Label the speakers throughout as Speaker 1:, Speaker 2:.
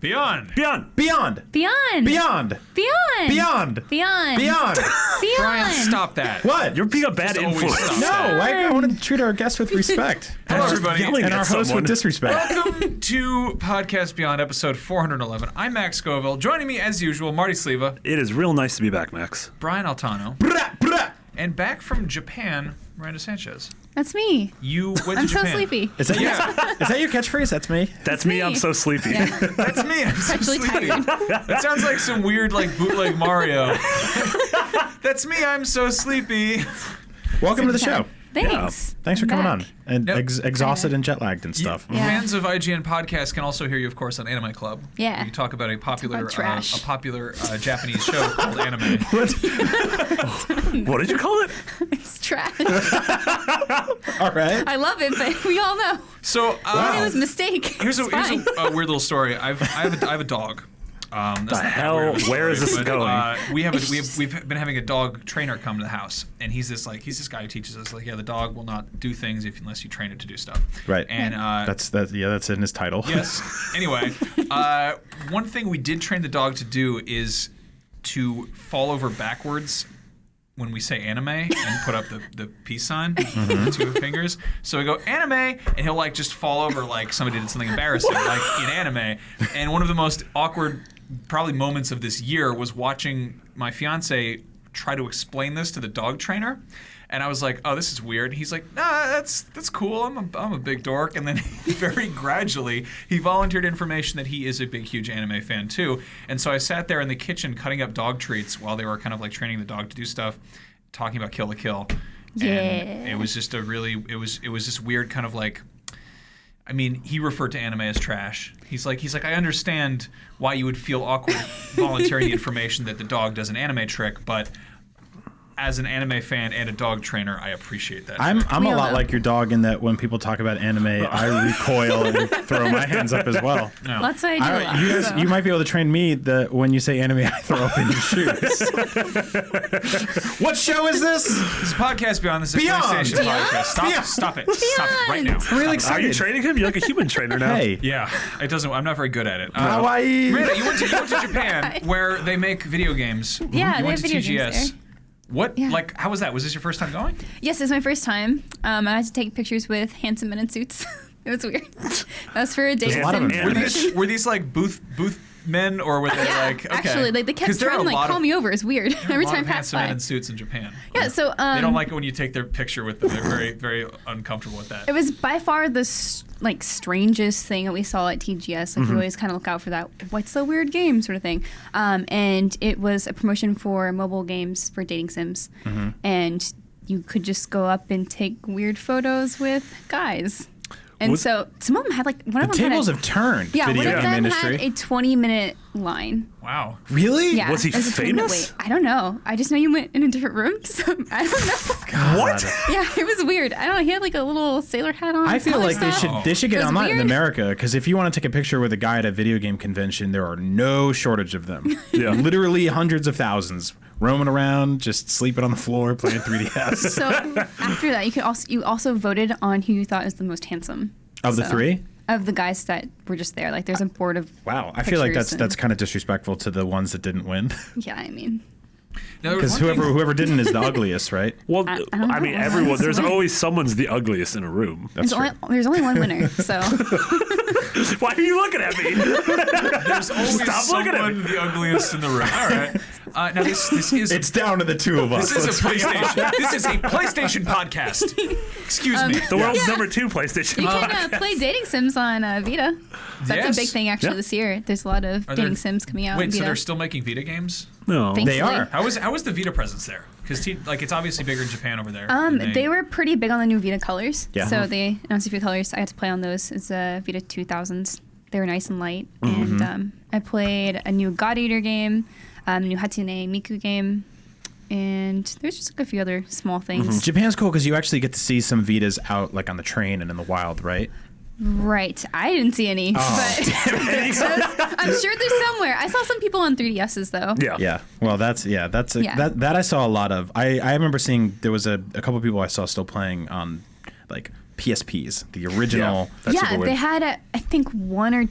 Speaker 1: Beyond.
Speaker 2: Beyond.
Speaker 3: Beyond.
Speaker 4: Beyond.
Speaker 3: Beyond.
Speaker 4: Beyond.
Speaker 3: Beyond.
Speaker 4: Beyond.
Speaker 3: Beyond.
Speaker 1: Brian, stop that.
Speaker 3: What?
Speaker 2: You're being a bad
Speaker 1: Just always
Speaker 2: influence.
Speaker 1: stop.
Speaker 3: No, I want to treat our guests with respect.
Speaker 1: Hello,
Speaker 2: Just
Speaker 1: everybody.
Speaker 2: yelling
Speaker 3: And
Speaker 2: at
Speaker 3: our host
Speaker 2: someone.
Speaker 3: with disrespect.
Speaker 1: Welcome to Podcast Beyond, episode 411. I'm Max Scoville. Joining me, as usual, Marty Sleva,
Speaker 2: It is real nice to be back, Max.
Speaker 1: Brian Altano,
Speaker 3: Brah, brah.
Speaker 1: and back from Japan, Miranda Sanchez.
Speaker 4: That's me.
Speaker 1: You went
Speaker 4: I'm
Speaker 1: to
Speaker 4: so
Speaker 1: Japan.
Speaker 4: sleepy.
Speaker 3: Is that your catchphrase? That's me.
Speaker 2: That's me.
Speaker 4: me.
Speaker 2: I'm so sleepy.
Speaker 1: That's me. I'm so
Speaker 4: Actually
Speaker 1: sleepy.
Speaker 4: tired.
Speaker 1: That sounds like some weird, bootleg Mario. That's me. I'm so sleepy.
Speaker 3: Welcome to the show.
Speaker 4: Thanks.
Speaker 3: Thanks for coming on. And
Speaker 1: Yep.
Speaker 3: exhausted and jet lagged and stuff.
Speaker 4: Yeah.
Speaker 1: Fans of IGN podcasts can also hear you, of course, on Anime Club.
Speaker 4: Yeah.
Speaker 1: You talk about a popular,
Speaker 4: about trash.
Speaker 1: Japanese show called Anime.
Speaker 2: What did you call it?
Speaker 4: It's trash.
Speaker 3: All right.
Speaker 4: I love it, but we all know.
Speaker 1: So
Speaker 4: It was a mistake.
Speaker 1: here's
Speaker 4: It's fine.
Speaker 1: a weird little story. I have a dog. That's not that
Speaker 2: hell?
Speaker 1: weird of a
Speaker 2: Where is
Speaker 1: story,
Speaker 2: this
Speaker 1: but,
Speaker 2: going?
Speaker 1: we've been having a dog trainer come to the house, and he's this guy who teaches us the dog will not do things unless you train it to do stuff.
Speaker 3: Right.
Speaker 1: And
Speaker 3: That's in his title.
Speaker 1: yes. Anyway, one thing we did train the dog to do is to fall over backwards when we say anime and put up the peace sign with the two fingers. So we go anime, and he'll just fall over like somebody did something embarrassing, like in anime. And one of the most awkward probably moments of this year was watching my fiance try to explain this to the dog trainer. And I was like, "Oh, this is weird." He's like, "Nah, that's cool. I'm a big dork." And then very gradually, he volunteered information that he is a big, huge anime fan too. And so I sat there in the kitchen cutting up dog treats while they were kind of training the dog to do stuff, talking about Kill la Kill.
Speaker 4: Yeah.
Speaker 1: And it was just it was this weird kind of he referred to anime as trash. He's like, I understand why you would feel awkward volunteering the information that the dog does an anime trick, but as an anime fan and a dog trainer, I appreciate that.
Speaker 3: I'm a
Speaker 4: We all
Speaker 3: lot
Speaker 4: know.
Speaker 3: like your dog in that when people talk about anime, I recoil and throw my hands up as well.
Speaker 1: No.
Speaker 4: That's what I do a lot. so.
Speaker 3: You might be able to train me when you say anime, I throw up in your shoes. What show is this?
Speaker 1: This is Podcast Beyond. This is
Speaker 3: Beyond.
Speaker 1: a PlayStation
Speaker 4: Beyond.
Speaker 1: podcast.
Speaker 3: Beyond.
Speaker 1: Stop it right now.
Speaker 3: I'm really
Speaker 2: Are
Speaker 3: excited.
Speaker 2: you training him? You're like a human trainer now.
Speaker 3: Hey.
Speaker 1: Yeah, it doesn't. I'm not very good at it.
Speaker 3: Hawaii.
Speaker 1: Miranda, you went to Japan where they make video games.
Speaker 4: Yeah,
Speaker 1: you
Speaker 4: they
Speaker 1: went
Speaker 4: have
Speaker 1: to
Speaker 4: video
Speaker 1: TGS.
Speaker 4: games there.
Speaker 1: What?
Speaker 4: Yeah.
Speaker 1: How was that? Was this your first time going?
Speaker 4: Yes, it's my first time. I had to take pictures with handsome men in suits. It was weird. That was for a date.
Speaker 2: a lot of
Speaker 4: sim
Speaker 2: them.
Speaker 4: promotion.
Speaker 1: Were these booth men, or were they okay?
Speaker 4: Actually, they kept
Speaker 1: 'Cause there are
Speaker 4: trying to
Speaker 1: a lot
Speaker 4: call
Speaker 1: of-
Speaker 4: me over. It's weird.
Speaker 1: there are
Speaker 4: Every
Speaker 1: a lot
Speaker 4: time
Speaker 1: of
Speaker 4: I pass
Speaker 1: handsome men
Speaker 4: by.
Speaker 1: in suits in Japan.
Speaker 4: Yeah, so
Speaker 1: They don't like it when you take their picture with them. They're very, very uncomfortable with that.
Speaker 4: it was by far the strangest thing that we saw at TGS. We always kind of look out for that. What's the weird game sort of thing? And it was a promotion for mobile games for dating sims, and you could just go up and take weird photos with guys. And so some of them had one of
Speaker 3: The
Speaker 4: them
Speaker 3: tables
Speaker 4: had
Speaker 3: have turned.
Speaker 4: yeah,
Speaker 3: video
Speaker 4: one of
Speaker 3: game
Speaker 4: them
Speaker 3: industry.
Speaker 4: had a 20-minute line.
Speaker 1: Wow.
Speaker 3: Really?
Speaker 4: Yeah,
Speaker 2: Was he
Speaker 4: it a 20-minute
Speaker 2: famous?
Speaker 4: wait. I don't know. I just know you went in a different room. So I don't know.
Speaker 2: What?
Speaker 4: Yeah, it was weird. I don't know. He had a little sailor hat on.
Speaker 3: I feel
Speaker 4: color
Speaker 3: like
Speaker 4: stuff.
Speaker 3: they should
Speaker 4: It
Speaker 3: get
Speaker 4: was
Speaker 3: on that in
Speaker 4: weird.
Speaker 3: America, because if you want to take a picture with a guy at a video game convention, there are no shortage of them.
Speaker 2: Yeah.
Speaker 3: Literally hundreds of thousands roaming around, just sleeping on the floor, playing 3DS.
Speaker 4: So after that, you also voted on who you thought was the most handsome
Speaker 3: Of the three?
Speaker 4: of the guys that were just there. There's a board of
Speaker 3: Wow, I feel like
Speaker 4: pictures
Speaker 3: that's kind of disrespectful to the ones that didn't win,
Speaker 4: yeah. I mean,
Speaker 1: Now, there was
Speaker 3: because
Speaker 1: one thing-
Speaker 3: whoever didn't is the ugliest, right?
Speaker 2: Well,
Speaker 4: I don't know.
Speaker 2: everyone. There's
Speaker 4: That's right.
Speaker 2: always someone's the ugliest in a room.
Speaker 3: That's true.
Speaker 4: there's only one winner. So
Speaker 2: Why are you looking at me?
Speaker 1: There's always
Speaker 2: Stop looking at
Speaker 1: someone the ugliest in the room. All right. Now this is
Speaker 3: It's down to the two of us.
Speaker 1: this is a
Speaker 3: Let's be honest.
Speaker 1: PlayStation. This is a PlayStation podcast. Excuse me.
Speaker 2: The world's
Speaker 4: Yeah.
Speaker 2: number 2 PlayStation.
Speaker 4: you can play dating sims on Vita. That's
Speaker 1: Yes.
Speaker 4: a big thing actually
Speaker 2: Yeah.
Speaker 4: this year. There's a lot of
Speaker 1: Are there-
Speaker 4: dating sims coming out. on
Speaker 1: Wait, so
Speaker 4: Vita.
Speaker 1: they're still making Vita games?
Speaker 2: No.
Speaker 4: Thanks.
Speaker 3: They are.
Speaker 1: How is the Vita presence there? Because it's obviously bigger in Japan over there.
Speaker 4: They were pretty big on the new Vita colors.
Speaker 3: Yeah.
Speaker 4: So they announced a few colors. I had to play on those. It's Vita 2000s. They were nice and light. And I played a new God Eater game, new Hatsune Miku game, and there's just a few other small things.
Speaker 3: Japan's cool because you actually get to see some Vitas out on the train and in the wild, right?
Speaker 4: Right. I didn't see any, but I'm sure there's somewhere. I saw some people on 3DSs though.
Speaker 2: Yeah.
Speaker 3: Yeah. Well, that I saw a lot of. I remember seeing there was a couple of people I saw still playing on PSPs, the original.
Speaker 2: Yeah.
Speaker 4: Yeah, they had I think one or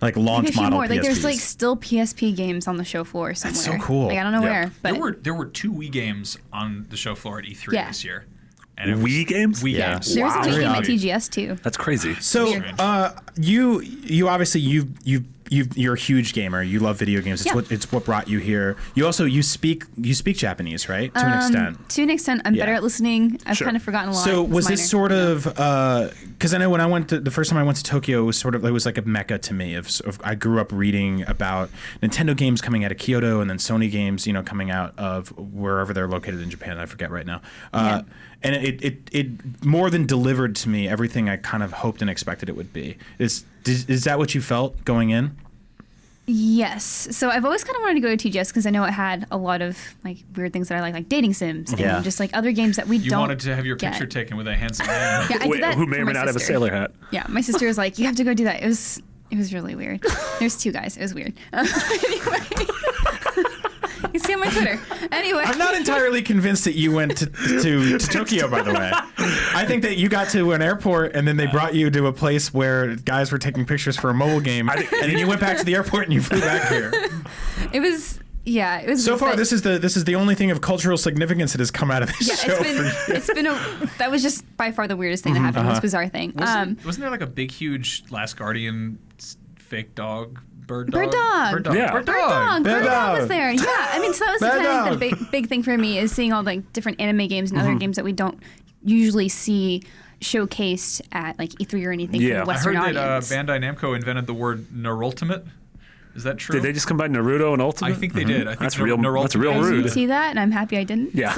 Speaker 3: Like
Speaker 4: Maybe
Speaker 3: launch
Speaker 4: a few
Speaker 3: model
Speaker 4: more. Like there's
Speaker 3: PSPs.
Speaker 4: like still PSP games on the show floor somewhere.
Speaker 3: so cool.
Speaker 4: Like I don't know
Speaker 2: Yeah.
Speaker 4: where, but
Speaker 1: There were 2 Wii games on the show floor at E3
Speaker 4: Yeah.
Speaker 1: this year. And it was
Speaker 2: Wii games?
Speaker 1: Wii
Speaker 3: Yeah.
Speaker 1: games.
Speaker 4: there was a Wii
Speaker 3: Wow.
Speaker 4: game at TGS too.
Speaker 2: That's crazy.
Speaker 3: So you obviously you're a huge gamer. You love video games. It's what brought you here. You speak Japanese, right? To an extent.
Speaker 4: To an extent, I'm better
Speaker 3: Yeah.
Speaker 4: at listening. I've
Speaker 2: Sure.
Speaker 4: kind of forgotten a lot.
Speaker 3: So
Speaker 4: It's
Speaker 3: was this
Speaker 4: minor.
Speaker 3: sort of because I know when I went to the first time I went to Tokyo, it was sort of, it was like a mecca to me. Of I grew up reading about Nintendo games coming out of Kyoto and then Sony games, coming out of wherever they're located in Japan. I forget right now. And it more than delivered to me everything I kind of hoped and expected it would be. Is that what you felt going in?
Speaker 4: Yes. So I've always kind of wanted to go to TGS because I know it had a lot of like weird things that I like dating sims
Speaker 3: Yeah.
Speaker 4: and just like other games that we
Speaker 1: You
Speaker 4: don't
Speaker 1: wanted to have your
Speaker 4: get.
Speaker 1: picture taken with a handsome man.
Speaker 4: Yeah, I did that
Speaker 2: Who may
Speaker 4: for
Speaker 2: or
Speaker 4: my
Speaker 2: may not have a
Speaker 4: sister.
Speaker 2: sailor hat.
Speaker 4: Yeah, my sister was like, "You have to go do that." It was really weird. There's 2 guys. It was weird. Anyway, you see on my Twitter. Anyway,
Speaker 3: I'm not entirely convinced that you went to Tokyo, by the way. I think that you got to an airport and then they brought you to a place where guys were taking pictures for a mobile game, and then you went back to the airport and you flew back here.
Speaker 4: it was. Yeah, it was.
Speaker 3: So far,
Speaker 4: but-
Speaker 3: this is the only thing of cultural significance that has come out of this
Speaker 4: Yeah,
Speaker 3: show.
Speaker 4: it's been that was just by far the weirdest thing that happened. Most bizarre thing.
Speaker 1: Wasn't there like a big, huge Last Guardian fake dog? Bird dog?
Speaker 4: Bird dog.
Speaker 1: Bird dog.
Speaker 2: Yeah.
Speaker 1: Bird
Speaker 4: Bird
Speaker 1: dog.
Speaker 4: dog.
Speaker 3: Bird
Speaker 4: Bird dog
Speaker 3: dog.
Speaker 4: was there. Yeah, I mean, so that was
Speaker 3: Bird
Speaker 4: kind of
Speaker 3: dog.
Speaker 4: the big thing for me is seeing all like different anime games and other games that we don't usually see showcased at like E3 or anything
Speaker 2: Yeah.
Speaker 4: for the
Speaker 2: I
Speaker 1: I
Speaker 4: Western
Speaker 1: heard that
Speaker 4: audience.
Speaker 1: Bandai Namco invented the word Nerultimate. Is that true?
Speaker 2: Did they just combine Naruto and Ultimate?
Speaker 1: I think they did. I think
Speaker 2: That's real. That's real
Speaker 4: I
Speaker 2: rude.
Speaker 4: didn't see that, and I'm happy I didn't.
Speaker 2: Yeah.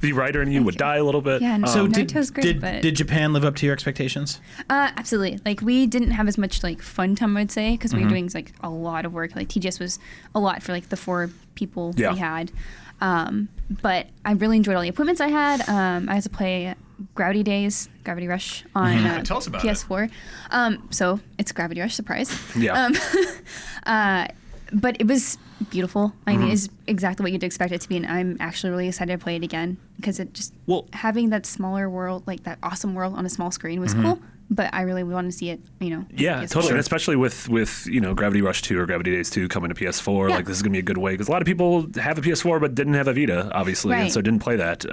Speaker 2: The writer in you would die a little bit.
Speaker 4: Yeah, no.
Speaker 3: So
Speaker 4: Naruto's great, but
Speaker 3: did Japan live up to your expectations?
Speaker 4: absolutely. Like we didn't have as much like fun time, I'd say, because we were doing like a lot of work. Like TGS was a lot for like the 4 people
Speaker 2: Yeah.
Speaker 4: we had. But I really enjoyed all the appointments I had. I had to play Gravity Rush on
Speaker 1: Tell us about
Speaker 4: PS4. So it's Gravity Rush, surprise.
Speaker 2: Yeah.
Speaker 4: But it was beautiful. I mean, it's exactly what you'd expect it to be, and I'm actually really excited to play it again because it just having that smaller world, like that awesome world on a small screen, was cool. But I really wanted to see it,
Speaker 2: Yeah,
Speaker 4: PS4.
Speaker 2: totally. And especially with Gravity Rush 2 or Gravity Days 2 coming to PS4,
Speaker 4: Yeah.
Speaker 2: like this is going to be a good way because a lot of people have a PS4 but didn't have a Vita, obviously, and
Speaker 4: Right.
Speaker 2: so didn't play that.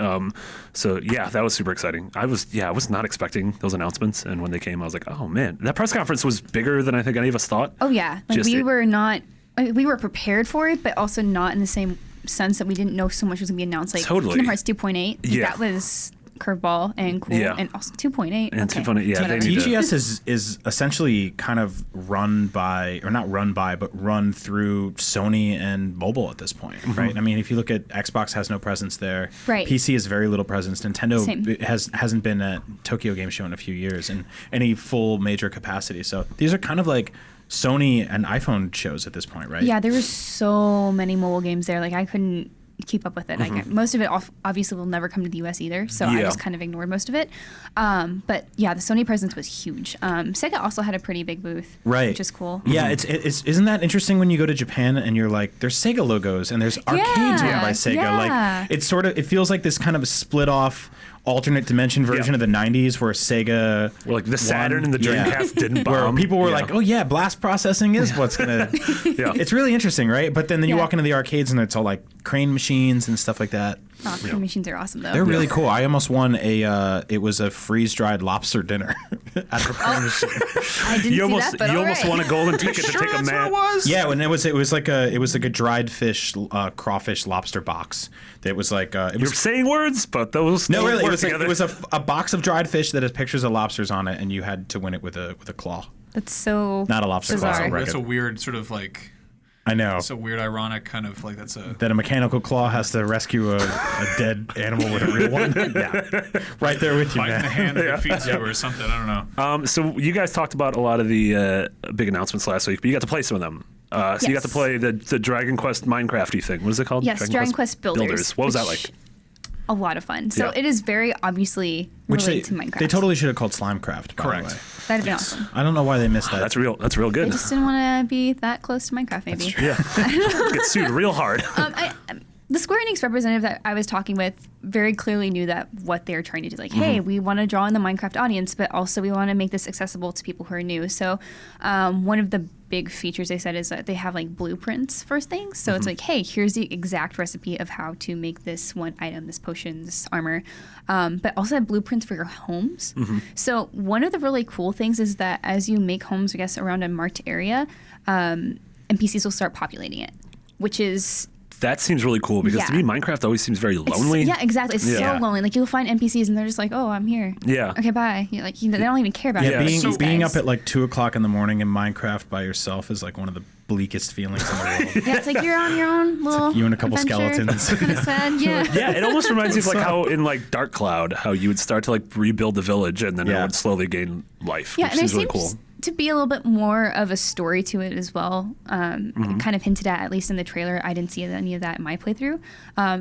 Speaker 2: So yeah, that was super exciting. I was not expecting those announcements, and when they came, I was like, oh man, that press conference was bigger than I think any of us thought.
Speaker 4: Oh yeah, like
Speaker 2: Just
Speaker 4: we
Speaker 2: it-
Speaker 4: were not. We were prepared for it, but also not in the same sense that we didn't know so much was gonna be announced. Like
Speaker 2: Totally.
Speaker 4: Kingdom Hearts 2.8.
Speaker 2: Yeah.
Speaker 4: That was curveball and cool,
Speaker 2: Yeah.
Speaker 4: and also 2.8.
Speaker 2: And
Speaker 4: okay.
Speaker 2: 2.8, yeah,
Speaker 4: Whatever.
Speaker 2: they need to-
Speaker 3: TGS is essentially kind of run by, or not run by, but run through Sony and mobile at this point, right? I mean, if you look at Xbox has no presence there.
Speaker 4: Right.
Speaker 3: PC has very little presence. Nintendo
Speaker 4: Same.
Speaker 3: hasn't been at Tokyo Game Show in a few years in any full major capacity. So these are kind of like Sony and iPhone shows at this point, right?
Speaker 4: Yeah, there were so many mobile games there. Like I couldn't keep up with it. Like most of it obviously will never come to the US either, so I
Speaker 2: Yeah.
Speaker 4: just kind of ignored most of it. But yeah, the Sony presence was huge. Sega also had a pretty big booth,
Speaker 3: Right.
Speaker 4: which is cool.
Speaker 3: Yeah, it's isn't that interesting when you go to Japan and you're like, there's Sega logos and there's arcades run by Sega.
Speaker 4: yeah.
Speaker 3: Like it's sort of, it feels like this kind of split off alternate dimension version of the 90s where Sega
Speaker 2: Where like the Saturn
Speaker 3: won.
Speaker 2: and the Dreamcast didn't
Speaker 3: where
Speaker 2: bomb.
Speaker 3: people were
Speaker 2: Yeah.
Speaker 3: like, oh yeah, blast processing is what's gonna
Speaker 2: Yeah.
Speaker 3: it's really interesting, right? But then you
Speaker 4: Yeah.
Speaker 3: walk into the arcades and it's all like crane machines and stuff like that.
Speaker 4: Oh, crane machines are awesome though.
Speaker 3: They're really cool. I almost won it was a freeze-dried lobster dinner at the crane machine.
Speaker 4: I didn't
Speaker 2: You
Speaker 4: see
Speaker 2: almost
Speaker 4: that, but
Speaker 2: you
Speaker 4: all
Speaker 2: almost
Speaker 4: right.
Speaker 2: won a golden ticket to take a
Speaker 1: that's what
Speaker 2: man.
Speaker 1: it was?
Speaker 3: Yeah, when it was like a dried fish, crawfish, lobster box. That was like it
Speaker 2: You're
Speaker 3: was
Speaker 2: saying words, but those
Speaker 3: no
Speaker 2: don't
Speaker 3: really.
Speaker 2: work
Speaker 3: It
Speaker 2: together.
Speaker 3: was a box of dried fish that has pictures of lobsters on it, and you had to win it with a claw.
Speaker 4: That's so
Speaker 3: Not a lobster claw.
Speaker 4: bizarre.
Speaker 3: Right.
Speaker 1: That's a weird sort of like,
Speaker 3: I know
Speaker 1: it's a weird ironic kind of like that's a.
Speaker 3: that a mechanical claw has to rescue a dead animal with a real one. Yeah, right there with you,
Speaker 1: Bite in the
Speaker 3: man.
Speaker 1: hand that feeds you or something. I don't know.
Speaker 2: So you guys talked about a lot of the big announcements last week, but you got to play some of them. So you got to
Speaker 4: Yes.
Speaker 2: play the Dragon Quest Minecrafty thing. What is it called?
Speaker 4: Yes, Dragon Quest Builders.
Speaker 2: What was that
Speaker 4: which-
Speaker 2: like?
Speaker 4: A lot of fun. So
Speaker 2: Yeah.
Speaker 4: it is very obviously
Speaker 3: Which
Speaker 4: related to Minecraft.
Speaker 3: they totally should have called Slimecraft. By
Speaker 1: Correct.
Speaker 3: The way.
Speaker 4: That'd have been awesome.
Speaker 3: I don't know why they missed that.
Speaker 2: That's real good.
Speaker 4: I just didn't want to be that close to Minecraft, maybe.
Speaker 2: Yeah. Get sued real hard.
Speaker 4: The the Square Enix representative that I was talking with very clearly knew that what they were trying to do. Like, hey, we want to draw in the Minecraft audience, but also we want to make this accessible to people who are new. So one of the big features they said is that they have like blueprints for things. So it's like, hey, here's the exact recipe of how to make this one item, this potion, this armor, but also have blueprints for your homes. So one of the really cool things is that as you make homes, I guess, around a marked area, NPCs will start populating it, which is...
Speaker 2: That seems really cool because to me, Minecraft always seems very lonely.
Speaker 4: Yeah, exactly. It's so lonely. Like you'll find NPCs and they're just like, "Oh, I'm here.
Speaker 2: Yeah.
Speaker 4: Okay, bye." They don't even care about
Speaker 3: Yeah,
Speaker 4: it.
Speaker 3: being up at like 2:00 in the morning in Minecraft by yourself is like one of the bleakest feelings in the world.
Speaker 4: Yeah, it's like you're on your own little.
Speaker 3: Like you and a couple
Speaker 4: adventure.
Speaker 3: skeletons.
Speaker 4: Kind of sad. Yeah.
Speaker 2: Yeah, it almost reminds me of like how in like Dark Cloud, how you would start to like rebuild the village and then it would slowly gain life.
Speaker 4: Yeah,
Speaker 2: which
Speaker 4: and there
Speaker 2: seems really
Speaker 4: seems
Speaker 2: cool.
Speaker 4: to be a little bit more of a story to it as well. Kind of hinted at least in the trailer. I didn't see any of that in my playthrough.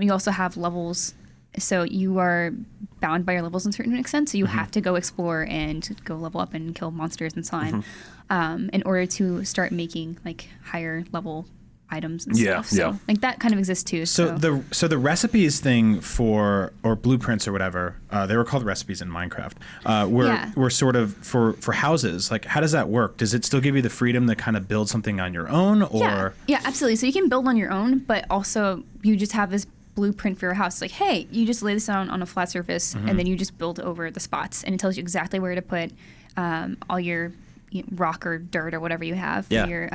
Speaker 4: You also have levels, so you are bound by your levels in a certain extent. So you have to go explore and go level up and kill monsters and so on, in order to start making like higher level items and stuff. So like that kind of exists too.
Speaker 3: So the recipes thing or blueprints or whatever, they were called recipes in Minecraft. Were sort of for houses. Like how does that work? Does it still give you the freedom to kind of build something on your own or
Speaker 4: Yeah, absolutely. So you can build on your own, but also you just have this blueprint for your house. Like, hey, you just lay this down on a flat surface and then you just build over the spots and it tells you exactly where to put all your rock or dirt or whatever you have for your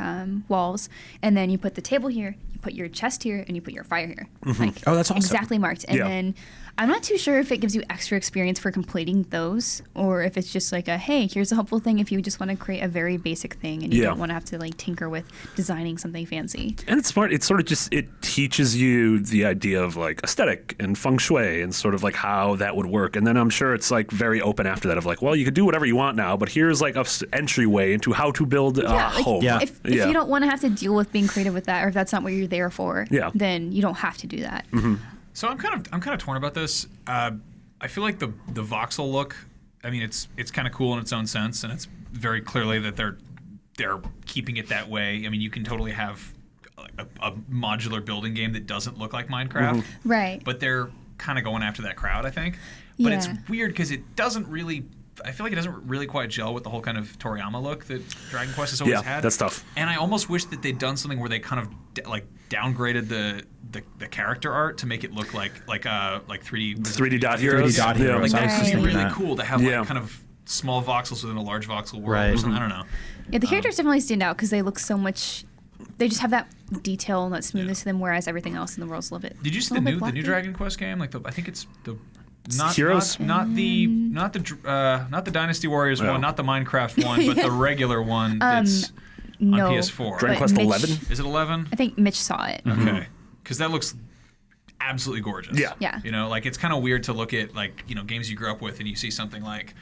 Speaker 4: walls, and then you put the table here, you put your chest here, and you put your fire here. Like,
Speaker 3: oh, that's awesome.
Speaker 4: Exactly marked. And then I'm not too sure if it gives you extra experience for completing those, or if it's just like a, hey, here's a helpful thing if you just want to create a very basic thing and you don't want to have to like tinker with designing something fancy.
Speaker 2: And it's smart. It's sort of just, it teaches you the idea of like aesthetic and feng shui and sort of like how that would work. And then I'm sure it's like very open after that of like, well, you could do whatever you want now, but here's like a entryway into how to build a home.
Speaker 4: If you don't want to have to deal with being creative with that, or if that's not what you're there for, then you don't have to do that.
Speaker 1: So I'm kind of torn about this. I feel like the voxel look. I mean, it's kind of cool in its own sense, and it's very clearly that they're keeping it that way. I mean, you can totally have a modular building game that doesn't look like Minecraft,
Speaker 4: right?
Speaker 1: But they're kind of going after that crowd, I think. But it's weird because it doesn't really. I feel like it doesn't really quite gel with the whole kind of Toriyama look that Dragon Quest has always had.
Speaker 2: Yeah, that's tough.
Speaker 1: And I almost wish that they'd done something where they kind of downgraded the character art to make it look like 3D
Speaker 2: 3D dot heroes.
Speaker 3: 3D dot heroes.
Speaker 1: Like that would be really
Speaker 3: that.
Speaker 1: cool to have like kind of small voxels within a large voxel world.
Speaker 3: Right.
Speaker 1: Or something. I don't know.
Speaker 4: Yeah, the characters definitely stand out because they look so much. They just have that detail and that smoothness to them, whereas everything else in the world's a little bit.
Speaker 1: Did you see the new Dragon Quest game? Like I think it's the.
Speaker 2: Heroes?
Speaker 1: Not the Dynasty Warriors one, not the Minecraft one, but the regular one that's on PS4.
Speaker 2: Dragon Quest 11?
Speaker 1: Is it 11?
Speaker 4: I think Mitch saw it.
Speaker 1: Okay, because that looks absolutely gorgeous.
Speaker 4: Yeah.
Speaker 1: You know, like it's kind of weird to look at like games you grew up with and you see something like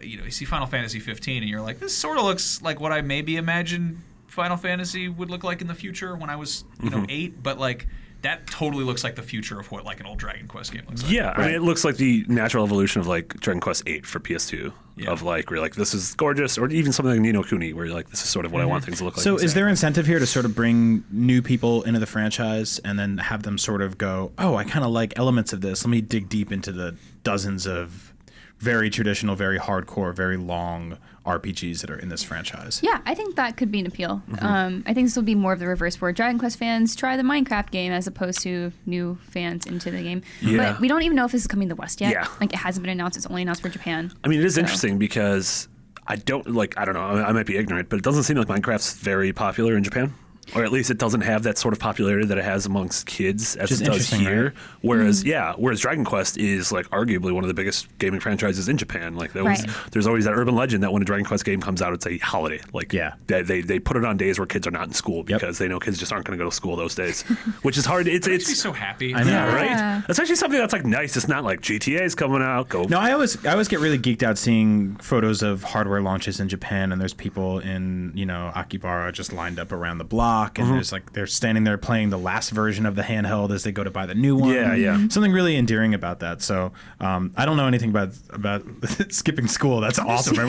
Speaker 1: you see Final Fantasy 15 and you're like, this sort of looks like what I maybe imagine Final Fantasy would look like in the future when I was 8, but like. That totally looks like the future of what like an old Dragon Quest game looks like.
Speaker 2: Yeah, I mean, it looks like the natural evolution of like Dragon Quest 8 for PS2. Of like, where you're like, this is gorgeous, or even something like Ni no Kuni, where you're like, this is sort of what I want things to look like.
Speaker 3: So is there incentive here to sort of bring new people into the franchise and then have them sort of go, oh, I kind of like elements of this. Let me dig deep into the dozens of very traditional, very hardcore, very long RPGs that are in this franchise.
Speaker 4: Yeah, I think that could be an appeal. I think this will be more of the reverse, where Dragon Quest fans try the Minecraft game as opposed to new fans into the game.
Speaker 2: Yeah.
Speaker 4: But we don't even know if this is coming to the West yet.
Speaker 2: Yeah.
Speaker 4: Like it hasn't been announced. It's only announced for Japan.
Speaker 2: I mean, it is interesting because I don't know, I might be ignorant, but it doesn't seem like Minecraft's very popular in Japan. Or at least it doesn't have that sort of popularity that it has amongst kids as it does here.
Speaker 3: Right?
Speaker 2: Whereas Dragon Quest is like arguably one of the biggest gaming franchises in Japan. Like there's always that urban legend that when a Dragon Quest game comes out, it's a holiday. Like they put it on days where kids are not in school because they know kids just aren't going to go to school those days, which is hard. It's
Speaker 1: makes me so happy.
Speaker 3: I know,
Speaker 2: right? It's actually something that's like nice. It's not like GTA's coming out.
Speaker 3: No, I always get really geeked out seeing photos of hardware launches in Japan, and there's people in Akibara just lined up around the block. dock, and there's like they're standing there playing the last version of the handheld as they go to buy the new one.
Speaker 2: Yeah.
Speaker 3: Something really endearing about that. So I don't know anything about skipping school. That's awesome. I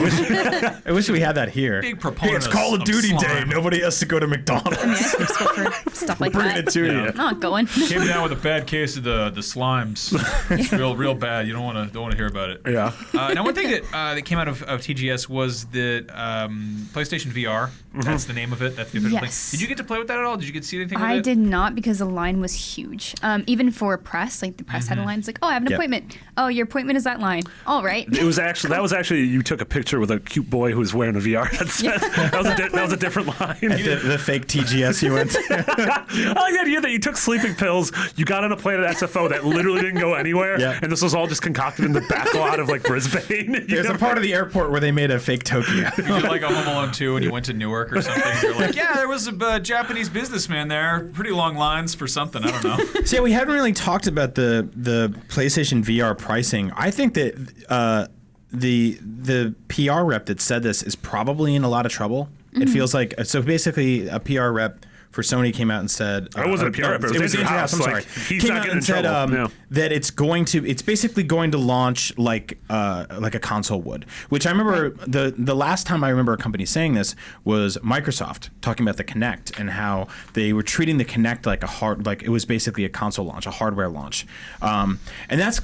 Speaker 3: wish we had that here.
Speaker 1: Big proponent.
Speaker 3: Hey, it's Call of Duty Day. Nobody has to go to McDonald's.
Speaker 4: I mean, I skip school for stuff like
Speaker 3: Bring
Speaker 4: that.
Speaker 3: it to you.
Speaker 4: I'm not going.
Speaker 1: Came down with a bad case of the slimes. It's real bad. You don't want to hear about it.
Speaker 2: Yeah.
Speaker 1: Now, one thing that came out of TGS was that PlayStation VR. That's the name of it. That's the official thing. Did you get to play with that at all? Did you get to see anything with it?
Speaker 4: I did not, because the line was huge. Even for press, like the press had a line. It's like, oh, I have an appointment. Oh, your appointment is that line. All right.
Speaker 2: That was actually you took a picture with a cute boy who was wearing a VR headset. That was a different line.
Speaker 3: The fake TGS you went to.
Speaker 2: I like the idea that you took sleeping pills, you got on a plane at SFO that literally didn't go anywhere, and this was all just concocted in the back lot of like Brisbane.
Speaker 3: There's a part of the airport where they made a fake Tokyo.
Speaker 1: You did like a Home Alone 2 and you went to Newark or something. You're like, yeah, there was a Japanese businessman there. Pretty long lines for something. I don't know.
Speaker 3: See, we haven't really talked about the PlayStation VR pricing. I think that the PR rep that said this is probably in a lot of trouble. It feels like, so basically a PR rep for Sony came out and said,
Speaker 2: I wasn't a PR rep.
Speaker 3: It was Andrew House. I'm sorry.
Speaker 2: He's
Speaker 3: came
Speaker 2: not
Speaker 3: out
Speaker 2: getting
Speaker 3: and said
Speaker 2: trouble.
Speaker 3: that it's basically going to launch like a console would. Which I remember the last time I remember a company saying this was Microsoft talking about the Kinect and how they were treating the Kinect like it was basically a console launch, a hardware launch, and that's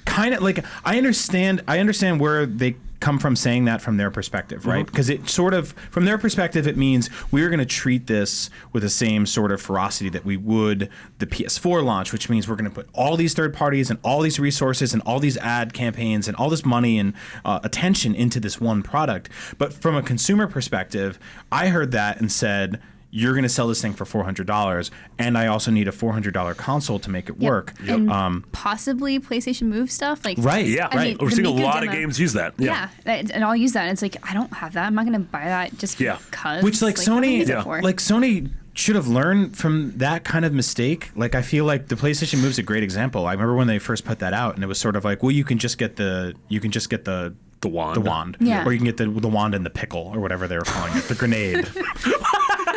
Speaker 3: kind of like I understand where they come from saying that from their perspective, right? Because it sort of, from their perspective, it means we're going to treat this with the same sort of ferocity that we would the PS4 launch, which means we're going to put all these third parties and all these resources and all these ad campaigns and all this money and attention into this one product. But from a consumer perspective, I heard that and said, you're going to sell this thing for $400, and I also need a $400 console to make it work.
Speaker 4: And possibly PlayStation Move stuff. Like,
Speaker 3: right.
Speaker 2: Yeah,
Speaker 4: I mean,
Speaker 2: we're seeing a lot
Speaker 4: demo,
Speaker 2: of games use that.
Speaker 4: Yeah, and I'll use that. And it's like, I don't have that. I'm not going to buy that just because.
Speaker 3: Which, like,
Speaker 4: what do I
Speaker 3: Sony,
Speaker 4: use it for?
Speaker 3: like Sony should have learned from that kind of mistake. Like, I feel like the PlayStation Move's a great example. I remember when they first put that out, and it was sort of like, well, you can just get the wand.
Speaker 4: Yeah.
Speaker 3: Or you can get the wand and the pickle, or whatever they were calling it, the grenade.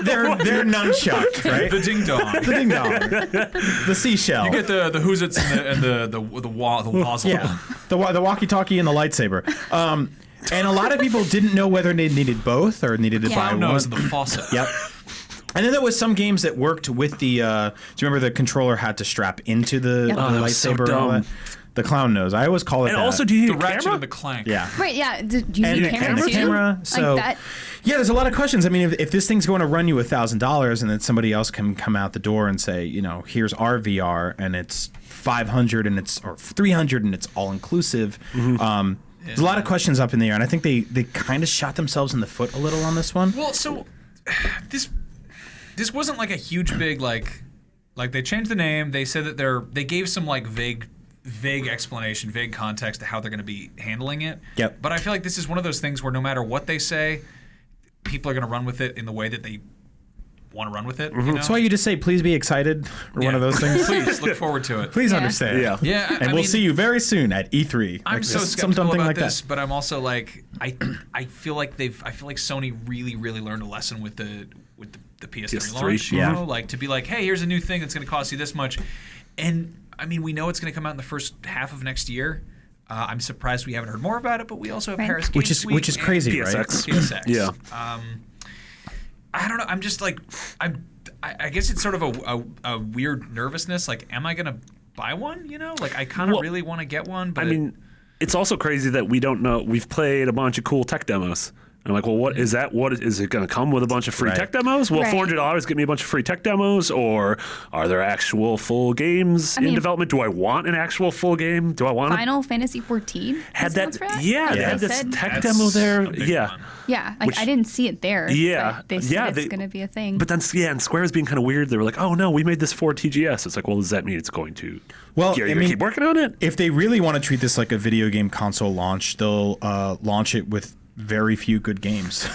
Speaker 3: They're nunchuck, right?
Speaker 1: The ding dong.
Speaker 3: The ding dong. The seashell.
Speaker 1: You get the Whoozits and the wazzle.
Speaker 3: Yeah. The walkie-talkie and the lightsaber. And a lot of people didn't know whether they needed both or needed to buy one.
Speaker 1: Nose and the faucet.
Speaker 3: Yep. And then there was some games that worked with the. Do you remember the controller had to strap into the lightsaber?
Speaker 2: So
Speaker 3: and all that? The clown nose. I always call it
Speaker 2: And
Speaker 3: that.
Speaker 2: also, do you need
Speaker 1: The
Speaker 2: a
Speaker 1: Ratchet
Speaker 2: camera?
Speaker 1: and the Clank.
Speaker 3: Yeah.
Speaker 4: Right, yeah. Do you
Speaker 3: And
Speaker 4: need a camera too?
Speaker 3: camera. So
Speaker 4: like that?
Speaker 3: yeah, there's a lot of questions. I mean, if this thing's going to run you $1,000, and then somebody else can come out the door and say, here's our VR, and it's $500 and it's or $300 and it's all inclusive. There's a lot of questions up in the air, and I think they kind of shot themselves in the foot a little on this one.
Speaker 1: Well, so this wasn't like a huge big like they changed the name. They said that they gave some like vague explanation, vague context to how they're going to be handling it.
Speaker 3: Yep.
Speaker 1: But I feel like this is one of those things where no matter what they say, people are going to run with it in the way that they want to run with it. You know?
Speaker 3: That's why you just say, please be excited, or one of those things.
Speaker 1: Please look forward to it.
Speaker 3: Please
Speaker 4: Yeah.
Speaker 3: understand.
Speaker 2: Yeah.
Speaker 1: Yeah,
Speaker 3: And we'll see you very soon at E3.
Speaker 1: I'm
Speaker 3: Like
Speaker 1: so
Speaker 3: this,
Speaker 1: skeptical
Speaker 3: something
Speaker 1: about
Speaker 3: like
Speaker 1: this,
Speaker 3: that.
Speaker 1: but I'm also like I feel like Sony really learned a lesson with the PS3
Speaker 2: PS3,
Speaker 1: launch. You
Speaker 3: yeah.
Speaker 1: know, like to be like, hey, here's a new thing that's going to cost you this much, and I mean we know it's going to come out in the first half of next year. I'm surprised we haven't heard more about it, but we also have
Speaker 4: Right.
Speaker 1: Paris Games Week
Speaker 3: Which is
Speaker 1: and
Speaker 3: crazy, right?
Speaker 1: PSX.
Speaker 2: Yeah.
Speaker 1: I don't know. I'm just like I guess it's sort of a weird nervousness. Like, am I going to buy one? Like I kind of really want to get one, but
Speaker 2: I mean, it's also crazy that we don't know. We've played a bunch of cool tech demos. I'm like, well, what is that? What is it going to come with a bunch of free tech demos? Will
Speaker 4: Right.
Speaker 2: $400 get me a bunch of free tech demos, or are there actual full games in development? Do I want an actual full game? Do I want
Speaker 4: Final Fantasy 14
Speaker 2: had that?
Speaker 4: for that?
Speaker 2: Yeah, they
Speaker 3: Yeah.
Speaker 2: had this
Speaker 4: Said-
Speaker 2: tech
Speaker 1: That's
Speaker 2: demo there.
Speaker 1: a big
Speaker 2: Yeah.
Speaker 1: one.
Speaker 4: Yeah, like
Speaker 2: Which-
Speaker 4: I didn't see it there.
Speaker 2: Yeah,
Speaker 4: but they said
Speaker 2: yeah,
Speaker 4: it's going to be a thing.
Speaker 2: But then, and Square's being kind of weird. They were like, oh no, we made this for TGS. It's like, well, does that mean it's going to?
Speaker 3: Well,
Speaker 2: you're
Speaker 3: I
Speaker 2: gonna
Speaker 3: mean,
Speaker 2: keep working on it.
Speaker 3: If they really want to treat this like a video game console launch, they'll launch it with very few good games.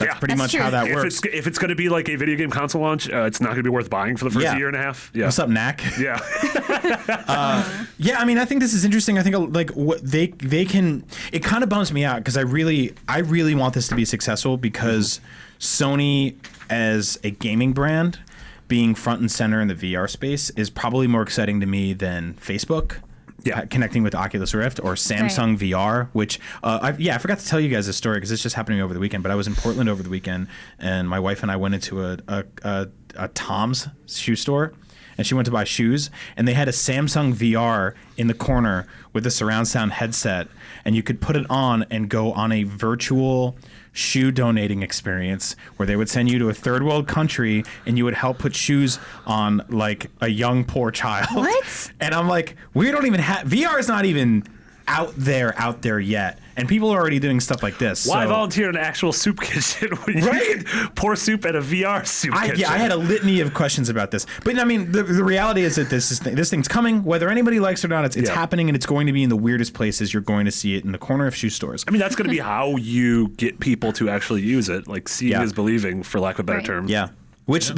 Speaker 3: That's pretty
Speaker 4: That's
Speaker 3: much how
Speaker 4: true.
Speaker 3: that works.
Speaker 2: If it's going to be like a video game console launch, it's not going to be worth buying for the first year and a half. Yeah.
Speaker 3: What's up, Knack?
Speaker 2: Yeah.
Speaker 3: Yeah, I mean, I think this is interesting. I think like what they can. It kind of bums me out because I really want this to be successful because Sony as a gaming brand being front and center in the VR space is probably more exciting to me than Facebook. Yeah, connecting with Oculus Rift or Samsung VR, which I forgot to tell you guys this story because it's just happening over the weekend. But I was in Portland over the weekend, and my wife and I went into a Tom's shoe store, and she went to buy shoes, and they had a Samsung VR in the corner with a surround sound headset, and you could put it on and go on a virtual shoe donating experience where they would send you to a third world country and you would help put shoes on like a young poor child.
Speaker 4: What?
Speaker 3: And I'm like, we don't even have VR is not even out there yet, and people are already doing stuff like this.
Speaker 2: Why
Speaker 3: so.
Speaker 2: volunteer in an actual soup kitchen when you can pour soup at a VR soup kitchen?
Speaker 3: Yeah, I had a litany of questions about this, but I mean, the reality is that this thing's coming, whether anybody likes it or not. It's happening, and it's going to be in the weirdest places. You're going to see it in the corner of shoe stores.
Speaker 2: I mean, that's going to be how you get people to actually use it. Like, seeing is believing, for lack of a better term.
Speaker 3: Yeah, which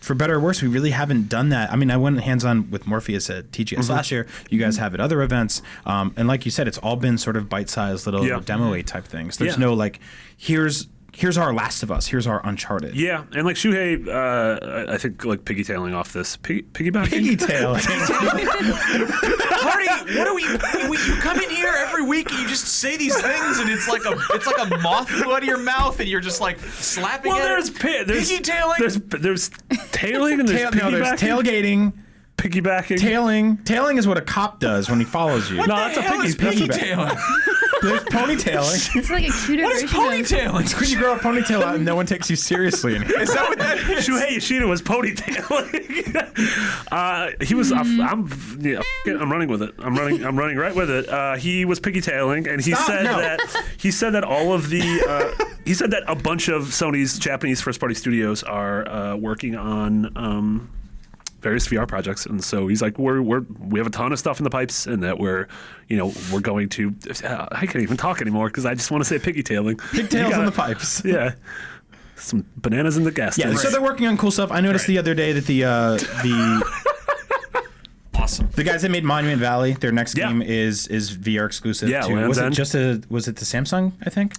Speaker 3: for better or worse, we really haven't done that. I mean, I went hands-on with Morpheus at TGS last year. You guys have at other events. And like you said, it's all been sort of bite-sized little demo-y type things. There's no like, here's our Last of Us. Here's our Uncharted.
Speaker 2: Yeah, and like Shuhei, I think like piggytailing off this. Piggybacking?
Speaker 3: Piggitailing.
Speaker 1: Hardy, what are we? You come in here every week and you just say these things, and it's like a moth flew out of your mouth, and you're just like slapping it.
Speaker 2: There's
Speaker 1: piggy-tailing.
Speaker 2: There's tailing and there's piggybacking.
Speaker 3: There's tailgating.
Speaker 2: Piggybacking.
Speaker 3: Tailing is what a cop does when he follows you.
Speaker 1: What the hell is piggy-tailing?
Speaker 3: There's ponytailing.
Speaker 4: It's like a cuter
Speaker 1: What is
Speaker 4: version
Speaker 1: ponytailing?
Speaker 3: It's when you grow a ponytail out and no one takes you seriously anymore.
Speaker 1: Is that what that is?
Speaker 2: Shuhei Yoshida was ponytailing. He was. I'm running with it. I'm running right with it. He was piggytailing, and he said that all of the. He said that a bunch of Sony's Japanese first-party studios are working on. Various VR projects, and so he's like, we have a ton of stuff in the pipes, and that we're going to. I can't even talk anymore because I just want to say pigtailing.
Speaker 3: Pigtails in the pipes.
Speaker 2: Yeah, some bananas in the gas tank.
Speaker 3: Yeah, so they're working on cool stuff. I noticed the other day that the
Speaker 1: awesome.
Speaker 3: The guys that made Monument Valley, their next game is VR exclusive.
Speaker 2: Yeah,
Speaker 3: to, was it the Samsung? I think.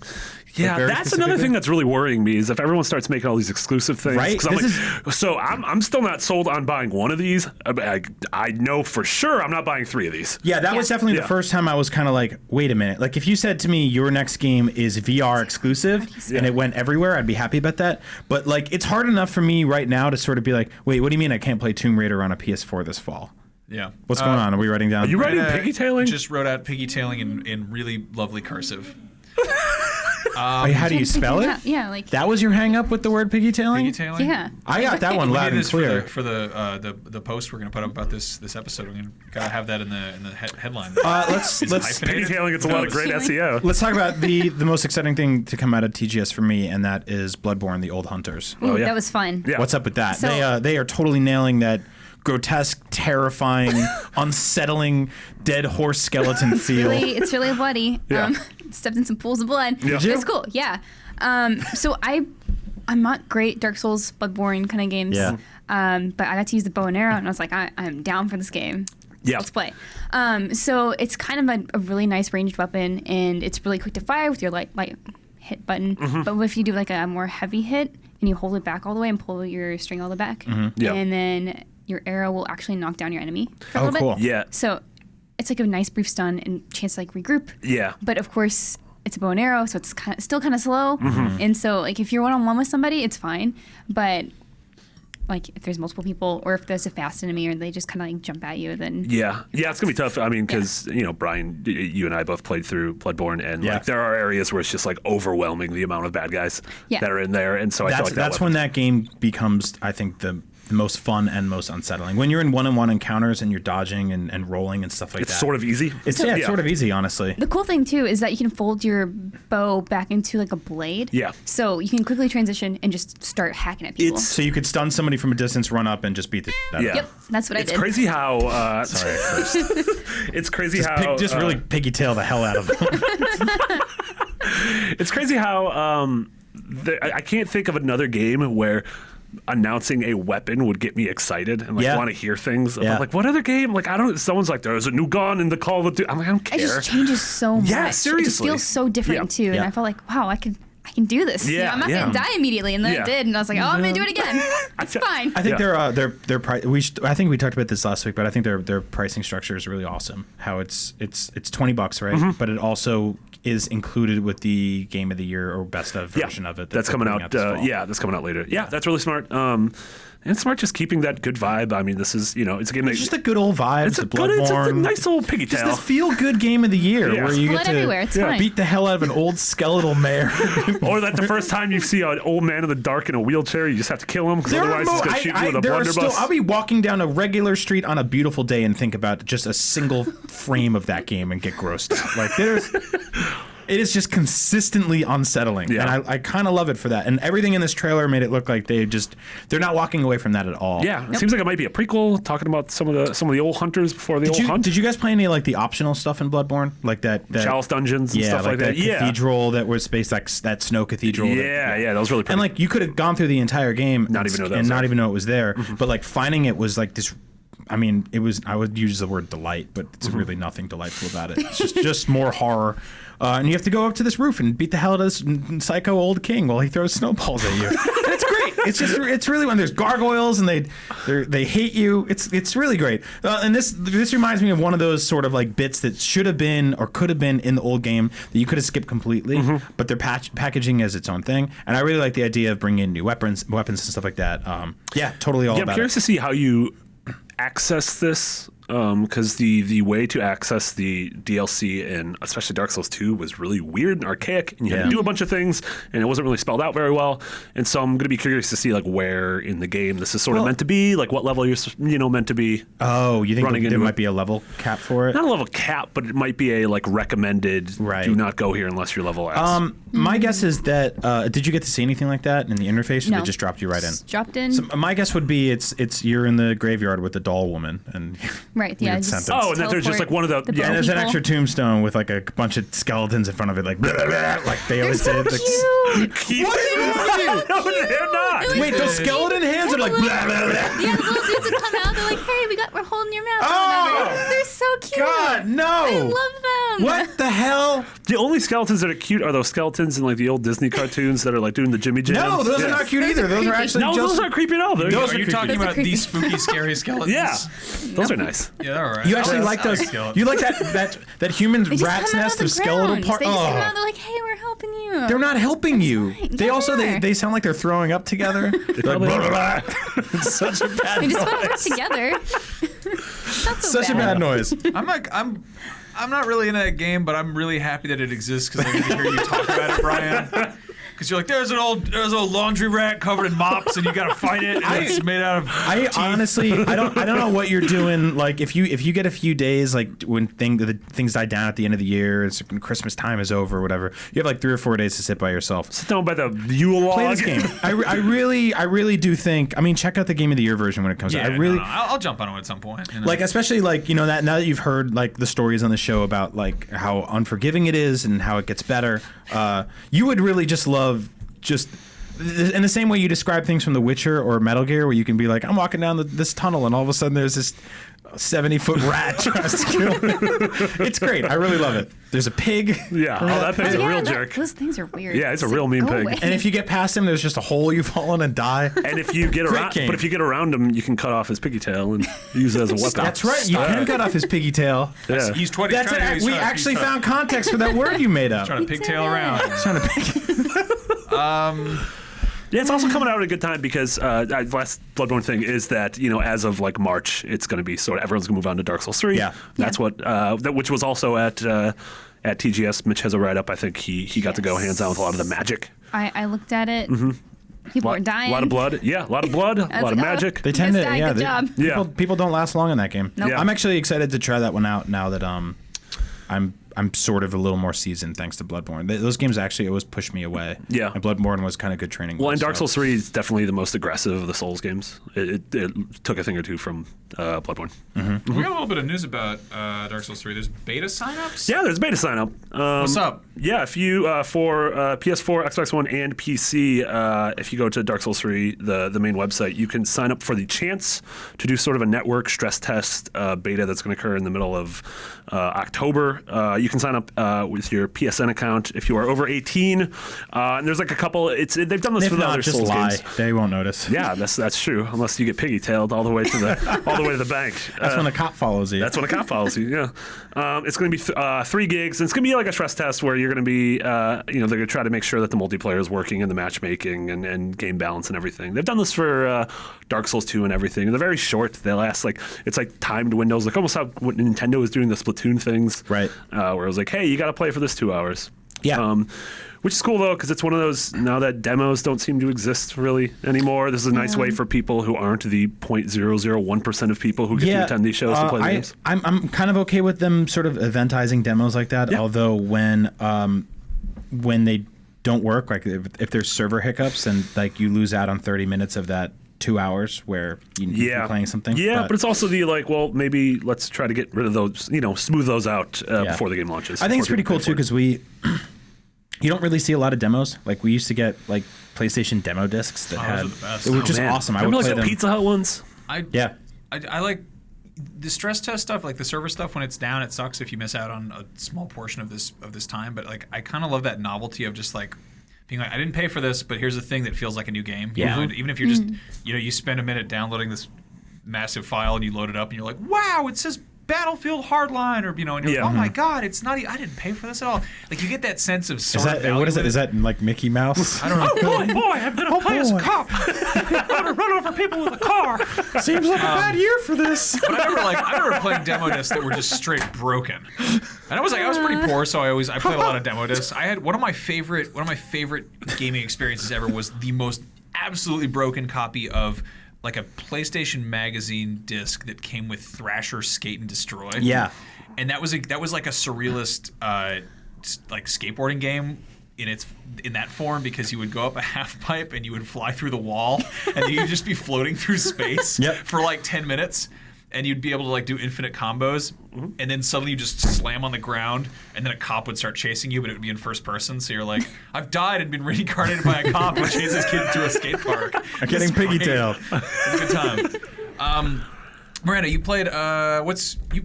Speaker 2: Yeah,
Speaker 3: like
Speaker 2: that's another thing that's really worrying me is if everyone starts making all these exclusive things.
Speaker 3: Right.
Speaker 2: I'm still not sold on buying one of these. I know for sure I'm not buying 3 of these.
Speaker 3: Yeah, that was definitely the first time I was kind of like, wait a minute. Like if you said to me your next game is VR exclusive and it went everywhere, I'd be happy about that. But like it's hard enough for me right now to sort of be like, wait, what do you mean I can't play Tomb Raider on a PS4 this fall?
Speaker 1: Yeah.
Speaker 3: What's going on? Are we writing down?
Speaker 2: Are you writing piggytailing?
Speaker 1: Just wrote out piggytailing in really lovely cursive.
Speaker 3: How do you spell it?
Speaker 4: Yeah, like
Speaker 3: that was your hang up with the word piggytailing?
Speaker 1: Piggytailing?
Speaker 4: Yeah.
Speaker 3: I got that one loud and clear.
Speaker 1: For the post we're going to put up about this episode. We're going to gotta have that in the headline.
Speaker 3: Let's
Speaker 2: piggytailing. It's a lot of great SEO.
Speaker 3: Let's talk about the most exciting thing to come out of TGS for me, and that is Bloodborne: The Old Hunters.
Speaker 4: Ooh, that was fun.
Speaker 2: Yeah.
Speaker 3: What's up with that?
Speaker 4: So,
Speaker 3: they are totally nailing that grotesque, terrifying, unsettling, dead horse skeleton feel.
Speaker 4: It's really bloody.
Speaker 2: Yeah.
Speaker 4: Stepped in some pools of blood.
Speaker 2: Yeah.
Speaker 4: It's cool. Yeah. So I'm not great Dark Souls, Bloodborne kind of games.
Speaker 3: Yeah.
Speaker 4: But I got to use the bow and arrow, and I was like, I'm down for this game.
Speaker 2: Yeah.
Speaker 4: Let's play. So it's kind of a really nice ranged weapon, and it's really quick to fire with your light hit button. Mm-hmm. But if you do like a more heavy hit and you hold it back all the way and pull your string all the way back, and then your arrow will actually knock down your enemy for a little
Speaker 3: cool.
Speaker 4: bit.
Speaker 2: Yeah.
Speaker 4: So it's like a nice brief stun and chance to like regroup.
Speaker 2: Yeah.
Speaker 4: But of course, it's a bow and arrow, so it's still kind of slow.
Speaker 2: Mm-hmm.
Speaker 4: And so like if you're one-on-one with somebody, it's fine. But like if there's multiple people, or if there's a fast enemy, or they just kind of like jump at you, then
Speaker 2: it's gonna be tough. I mean, because Brian, you and I both played through Bloodborne, and like there are areas where it's just like overwhelming the amount of bad guys that are in there, and so I feel like
Speaker 3: that's when that game becomes, I think, the most fun and most unsettling. When you're in one-on-one encounters and you're dodging and rolling and stuff like that.
Speaker 2: It's sort of easy.
Speaker 3: It's sort of easy, honestly.
Speaker 4: The cool thing too is that you can fold your bow back into like a blade.
Speaker 2: Yeah.
Speaker 4: So you can quickly transition and just start hacking at people.
Speaker 3: So you could stun somebody from a distance, run up, and just beat the shit out of them.
Speaker 4: Yep, that's what I did.
Speaker 2: It's crazy how.
Speaker 3: Sorry, first.
Speaker 2: It's crazy how.
Speaker 3: Really piggy tail the hell out of them.
Speaker 2: It's crazy how. I can't think of another game where announcing a weapon would get me excited and want to hear things. About, like, what other game? Like, I don't. Someone's like, there's a new gun in the Call of Duty. I'm like, I don't care.
Speaker 4: It just changes so much.
Speaker 2: Yeah, seriously.
Speaker 4: It just feels so different too. And I felt like, wow, I can do this.
Speaker 2: Yeah,
Speaker 4: I'm not gonna die immediately, and then it did, and I was like, oh, I'm gonna do it again. It's fine.
Speaker 3: I think their price. I think we talked about this last week, but I think their pricing structure is really awesome. How it's $20, right? But it also is included with the Game of the Year or Best of version of it.
Speaker 2: That's coming out. That's coming out later. Yeah, that's really smart. And smart, just keeping that good vibe. I mean, this is, it's a game
Speaker 3: it's just a good old vibe.
Speaker 2: It's a nice old piggy tail.
Speaker 3: Just this feel-good game of the year where you get to beat the hell out of an old skeletal mare.
Speaker 2: Or that the first time you see an old man in the dark in a wheelchair, you just have to kill him because otherwise he's going to shoot you with a blunderbuss.
Speaker 3: I'll be walking down a regular street on a beautiful day and think about just a single frame of that game and get grossed out. Like, it is just consistently unsettling, and I kind of love it for that. And everything in this trailer made it look like they're not walking away from that at all.
Speaker 2: Yeah, it seems like it might be a prequel talking about some of the old hunters before the old hunt.
Speaker 3: Did you guys play any like the optional stuff in Bloodborne, like that
Speaker 2: Chalice dungeons and stuff like that?
Speaker 3: Yeah, cathedral that was based like that snow cathedral.
Speaker 2: That was really pretty.
Speaker 3: And like you could have gone through the entire game
Speaker 2: not even know it was there,
Speaker 3: but like finding it was like this. I mean, it was. I would use the word delight, but it's really nothing delightful about it. It's just more horror. And you have to go up to this roof and beat the hell out of this psycho old king while he throws snowballs at you. And it's great. It's really when there's gargoyles and they hate you. It's really great. And this reminds me of one of those sort of like bits that should have been or could have been in the old game that you could have skipped completely, but they're packaging as its own thing. And I really like the idea of bringing in new weapons and stuff like that. Totally all about it.
Speaker 2: I'm curious to see how you access this. Because the way to access the DLC and especially Dark Souls 2 was really weird and archaic, and you had to do a bunch of things, and it wasn't really spelled out very well. And so I'm going to be curious to see like where in the game this is sort of meant to be, like what level you're meant to be.
Speaker 3: Oh, you think there might be a level cap for it?
Speaker 2: Not a level cap, but it might be a like recommended. Right. Do not go here unless you're level X.
Speaker 3: My guess is that did you get to see anything like that in the interface, or
Speaker 4: no.
Speaker 3: they just dropped you right in?
Speaker 4: Dropped in.
Speaker 3: So my guess would be it's you're in the graveyard with the doll woman and.
Speaker 4: Right, yeah.
Speaker 2: And then there's just like one of the
Speaker 3: and there's an extra tombstone with like a bunch of skeletons in front of it, like blah, blah, blah, like they always
Speaker 4: so
Speaker 3: did.
Speaker 4: Cute.
Speaker 3: What is wrong with you?
Speaker 2: No, they're not.
Speaker 3: Wait, those skeleton hands are like blah, blah, blah.
Speaker 4: Yeah, the little dudes would come out. They're like, "Hey, we're holding your mouth."
Speaker 3: Oh,
Speaker 4: they're so cute.
Speaker 3: God, no!
Speaker 4: I love them.
Speaker 3: What the hell?
Speaker 2: The only skeletons that are cute are those skeletons in like the old Disney cartoons that are like doing the Jimmy Jam.
Speaker 3: No, those are not cute either. Those are actually
Speaker 2: those aren't creepy at all.
Speaker 1: Are you talking about these spooky, scary skeletons?
Speaker 2: Yeah, those are nice.
Speaker 1: Yeah, all right.
Speaker 3: You actually like those? You like that human rat's nest of skeletal parts?
Speaker 4: They just come out. They're like, "Hey, we're helping you."
Speaker 3: They're not helping you.
Speaker 4: Fine.
Speaker 3: They also they sound like they're throwing up together. They're like, blah, blah, blah. It's such a bad
Speaker 4: They just
Speaker 3: noise.
Speaker 4: want to work together. That's so
Speaker 3: Such a bad noise.
Speaker 1: I'm not really in that game, but I'm really happy that it exists because I get to hear you talk about it, Brian. Because you're like, there's an old laundry rat covered in mops, and you got to fight it, and it's made out of.
Speaker 3: Honestly, I don't know what you're doing. Like if you get a few days, like when things die down at the end of the year, it's when Christmas time is over, or whatever. You have like 3 or 4 days to sit by yourself.
Speaker 2: Sit down by the Yule log.
Speaker 3: Play this game. I really do think. I mean, check out the Game of the Year version when it comes out.
Speaker 1: I'll jump on it at some point. You know?
Speaker 3: Like especially like that now that you've heard like the stories on the show about like how unforgiving it is and how it gets better, you would really just love just in the same way you describe things from The Witcher or Metal Gear, where you can be like, I'm walking down this tunnel and all of a sudden there's this 70-foot rat tries to kill me. It's great. I really love it. There's a pig.
Speaker 2: Yeah. Oh, that pig's a real jerk.
Speaker 4: Those things are weird.
Speaker 2: Yeah, it's a real mean pig.
Speaker 4: Away.
Speaker 3: And if you get past him, there's just a hole you fall in and die.
Speaker 2: And if you get around him, you can cut off his piggy tail and use it as a weapon.
Speaker 3: That's right. You can cut off his piggy tail.
Speaker 2: Yeah.
Speaker 1: He's 20.
Speaker 3: We actually found context for that word you made up.
Speaker 1: Trying to pigtail around.
Speaker 3: Trying to pig.
Speaker 2: Yeah, it's also coming out at a good time because the last Bloodborne thing is that, as of like March, it's going to be everyone's going to move on to Dark Souls 3.
Speaker 3: Yeah.
Speaker 2: That's what, which was also at TGS. Mitch has a write-up. I think he got to go hands-on with a lot of the magic.
Speaker 4: I looked at it. Mm-hmm. People are dying.
Speaker 2: A lot of blood. Yeah, a lot of blood. A lot of magic.
Speaker 3: They tend to,
Speaker 4: good job.
Speaker 3: People don't last long in that game.
Speaker 4: Nope.
Speaker 3: Yeah. I'm actually excited to try that one out now that I'm I'm sort of a little more seasoned thanks to Bloodborne. Those games actually always pushed me away.
Speaker 2: Yeah.
Speaker 3: And Bloodborne was kind of good training.
Speaker 2: Well, and Dark Souls 3 is definitely the most aggressive of the Souls games. It took a thing or two from Bloodborne.
Speaker 1: We got a little bit of news about Dark Souls 3. There's beta signups?
Speaker 2: Yeah, there's beta sign up.
Speaker 1: What's up?
Speaker 2: Yeah, if you for PS4, Xbox One, and PC, if you go to Dark Souls 3, the main website, you can sign up for the chance to do sort of a network stress test beta that's going to occur in the middle of October. You can sign up with your PSN account if you are over 18. And there's like a couple. They've done this
Speaker 3: If
Speaker 2: with
Speaker 3: not,
Speaker 2: other
Speaker 3: just
Speaker 2: Souls
Speaker 3: lie.
Speaker 2: games.
Speaker 3: They won't notice.
Speaker 2: Yeah, that's true. Unless you get piggy-tailed all the way to the bank.
Speaker 3: That's when a cop follows you.
Speaker 2: That's when a cop follows you. Yeah, it's going to be 3 gigs. And it's going to be like a stress test where you're going to be, they're going to try to make sure that the multiplayer is working and the matchmaking and game balance and everything. They've done this for Dark Souls 2 and everything. And they're very short. They last it's like timed windows, like almost how what Nintendo was doing the Splatoon things,
Speaker 3: right?
Speaker 2: Where it was like, hey, you got to play for this 2 hours.
Speaker 3: Yeah.
Speaker 2: Which is cool, though, because it's one of those, now that demos don't seem to exist really anymore, this is a nice way for people who aren't the 0.001% of people who get to attend these shows to play the games.
Speaker 3: I'm kind of okay with them sort of eventizing demos like that, although when they don't work, like if there's server hiccups and like you lose out on 30 minutes of that 2 hours where you'd be playing something.
Speaker 2: Yeah, but it's also the maybe let's try to get rid of those, smooth those out before the game launches.
Speaker 3: I think it's pretty cool, too, because you don't really see a lot of demos. Like, we used to get, like, PlayStation demo discs that
Speaker 1: those
Speaker 3: it was just awesome. I would play
Speaker 2: the
Speaker 3: them.
Speaker 2: Pizza Hut ones?
Speaker 1: I like the stress test stuff, like the server stuff. When it's down, it sucks if you miss out on a small portion of this time. But like, I kind of love that novelty of just like being like, I didn't pay for this, but here's a thing that feels like a new game.
Speaker 3: Yeah.
Speaker 1: Even if you're just, you spend a minute downloading this massive file and you load it up and you're like, wow, it says Battlefield Hardline, or and you're like, oh my god, it's not. I didn't pay for this at all. Like, you get that sense of
Speaker 3: what is it? Is that like Mickey Mouse?
Speaker 1: I don't know.
Speaker 2: Oh boy, I'm gonna play as a cop. I'm gonna run over people with a car.
Speaker 3: Seems like a bad year for this.
Speaker 1: But I remember playing demo discs that were just straight broken. And I was pretty poor, so I played a lot of demo discs. I had one of my favorite gaming experiences ever was the most absolutely broken copy of like a PlayStation Magazine disc that came with Thrasher Skate and Destroy.
Speaker 3: Yeah.
Speaker 1: And that was like a surrealist like skateboarding game in that form, because you would go up a half pipe and you would fly through the wall and you'd just be floating through space for like 10 minutes. And you'd be able to like do infinite combos, and then suddenly you just slam on the ground, and then a cop would start chasing you, but it would be in first person. So you're like, I've died and been reincarnated by a cop who chases kids through a skate park.
Speaker 3: I'm getting piggy-tailed.
Speaker 1: It's a good time. Miranda, you played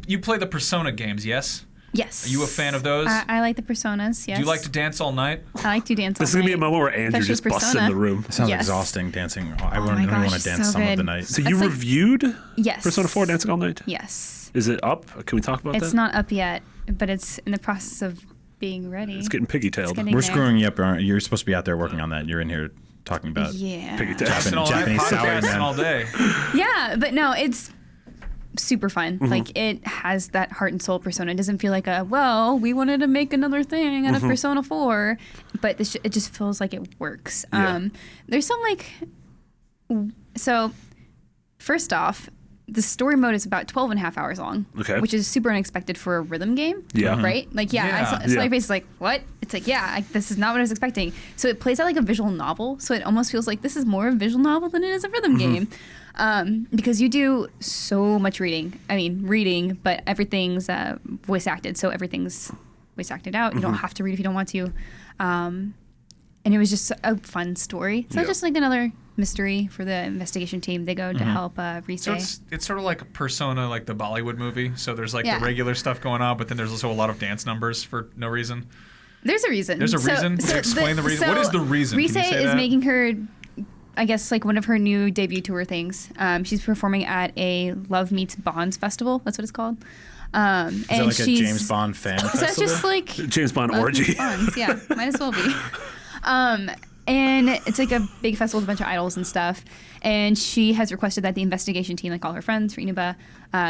Speaker 1: you played the Persona games, yes?
Speaker 4: Yes.
Speaker 1: Are you a fan of those?
Speaker 4: I like the Personas, yes.
Speaker 1: Do you like to dance all night?
Speaker 4: I like to dance all night.
Speaker 2: This is going to be a moment where Andrew just busts in the room.
Speaker 3: It sounds exhausting dancing. I don't even want to dance some of the night.
Speaker 2: So you reviewed
Speaker 4: Yes.
Speaker 2: Persona 4 Dancing All Night?
Speaker 4: Yes.
Speaker 2: Is it up? Can we talk about that?
Speaker 4: It's not up yet, but it's in the process of being ready.
Speaker 2: It's getting piggy-tailed.
Speaker 3: We're screwing you up. You're supposed to be out there working on that. You're in here talking about
Speaker 2: piggy-tailed.
Speaker 3: Japanese salary man.
Speaker 1: all day.
Speaker 4: Yeah, but no, it's super fun. Like, it has that heart and soul Persona. It doesn't feel like we wanted to make another thing out of Persona 4, but it just feels like it works. There's some so first off, the story mode is about 12 and a half hours long, which is super unexpected for a rhythm game.
Speaker 2: Yeah.
Speaker 4: Right? Like, I saw your face like, what? It's like, this is not what I was expecting. So it plays out like a visual novel. So it almost feels like this is more a visual novel than it is a rhythm game. Because you do so much reading. I mean, reading, but everything's voice acted. So everything's voice acted out. You don't have to read if you don't want to. And it was just a fun story. So just like another mystery for the investigation team. They go to help Rise.
Speaker 1: So it's sort of like a Persona, like the Bollywood movie. So there's like the regular stuff going on, but then there's also a lot of dance numbers for no reason.
Speaker 4: There's a reason.
Speaker 1: There's a reason? Can you explain the reason? What is the reason?
Speaker 4: Rise
Speaker 1: Can you say
Speaker 4: is
Speaker 1: that?
Speaker 4: making her, I guess, like one of her new debut tour things. She's performing at a Love Meets Bonds festival. That's what it's called.
Speaker 3: Is that like a James Bond fan festival?
Speaker 4: So it's just like
Speaker 2: James Bond orgy.
Speaker 4: Bonds, yeah, might as well be. And it's like a big festival with a bunch of idols and stuff. And she has requested that the investigation team, like all her friends, Rinuba,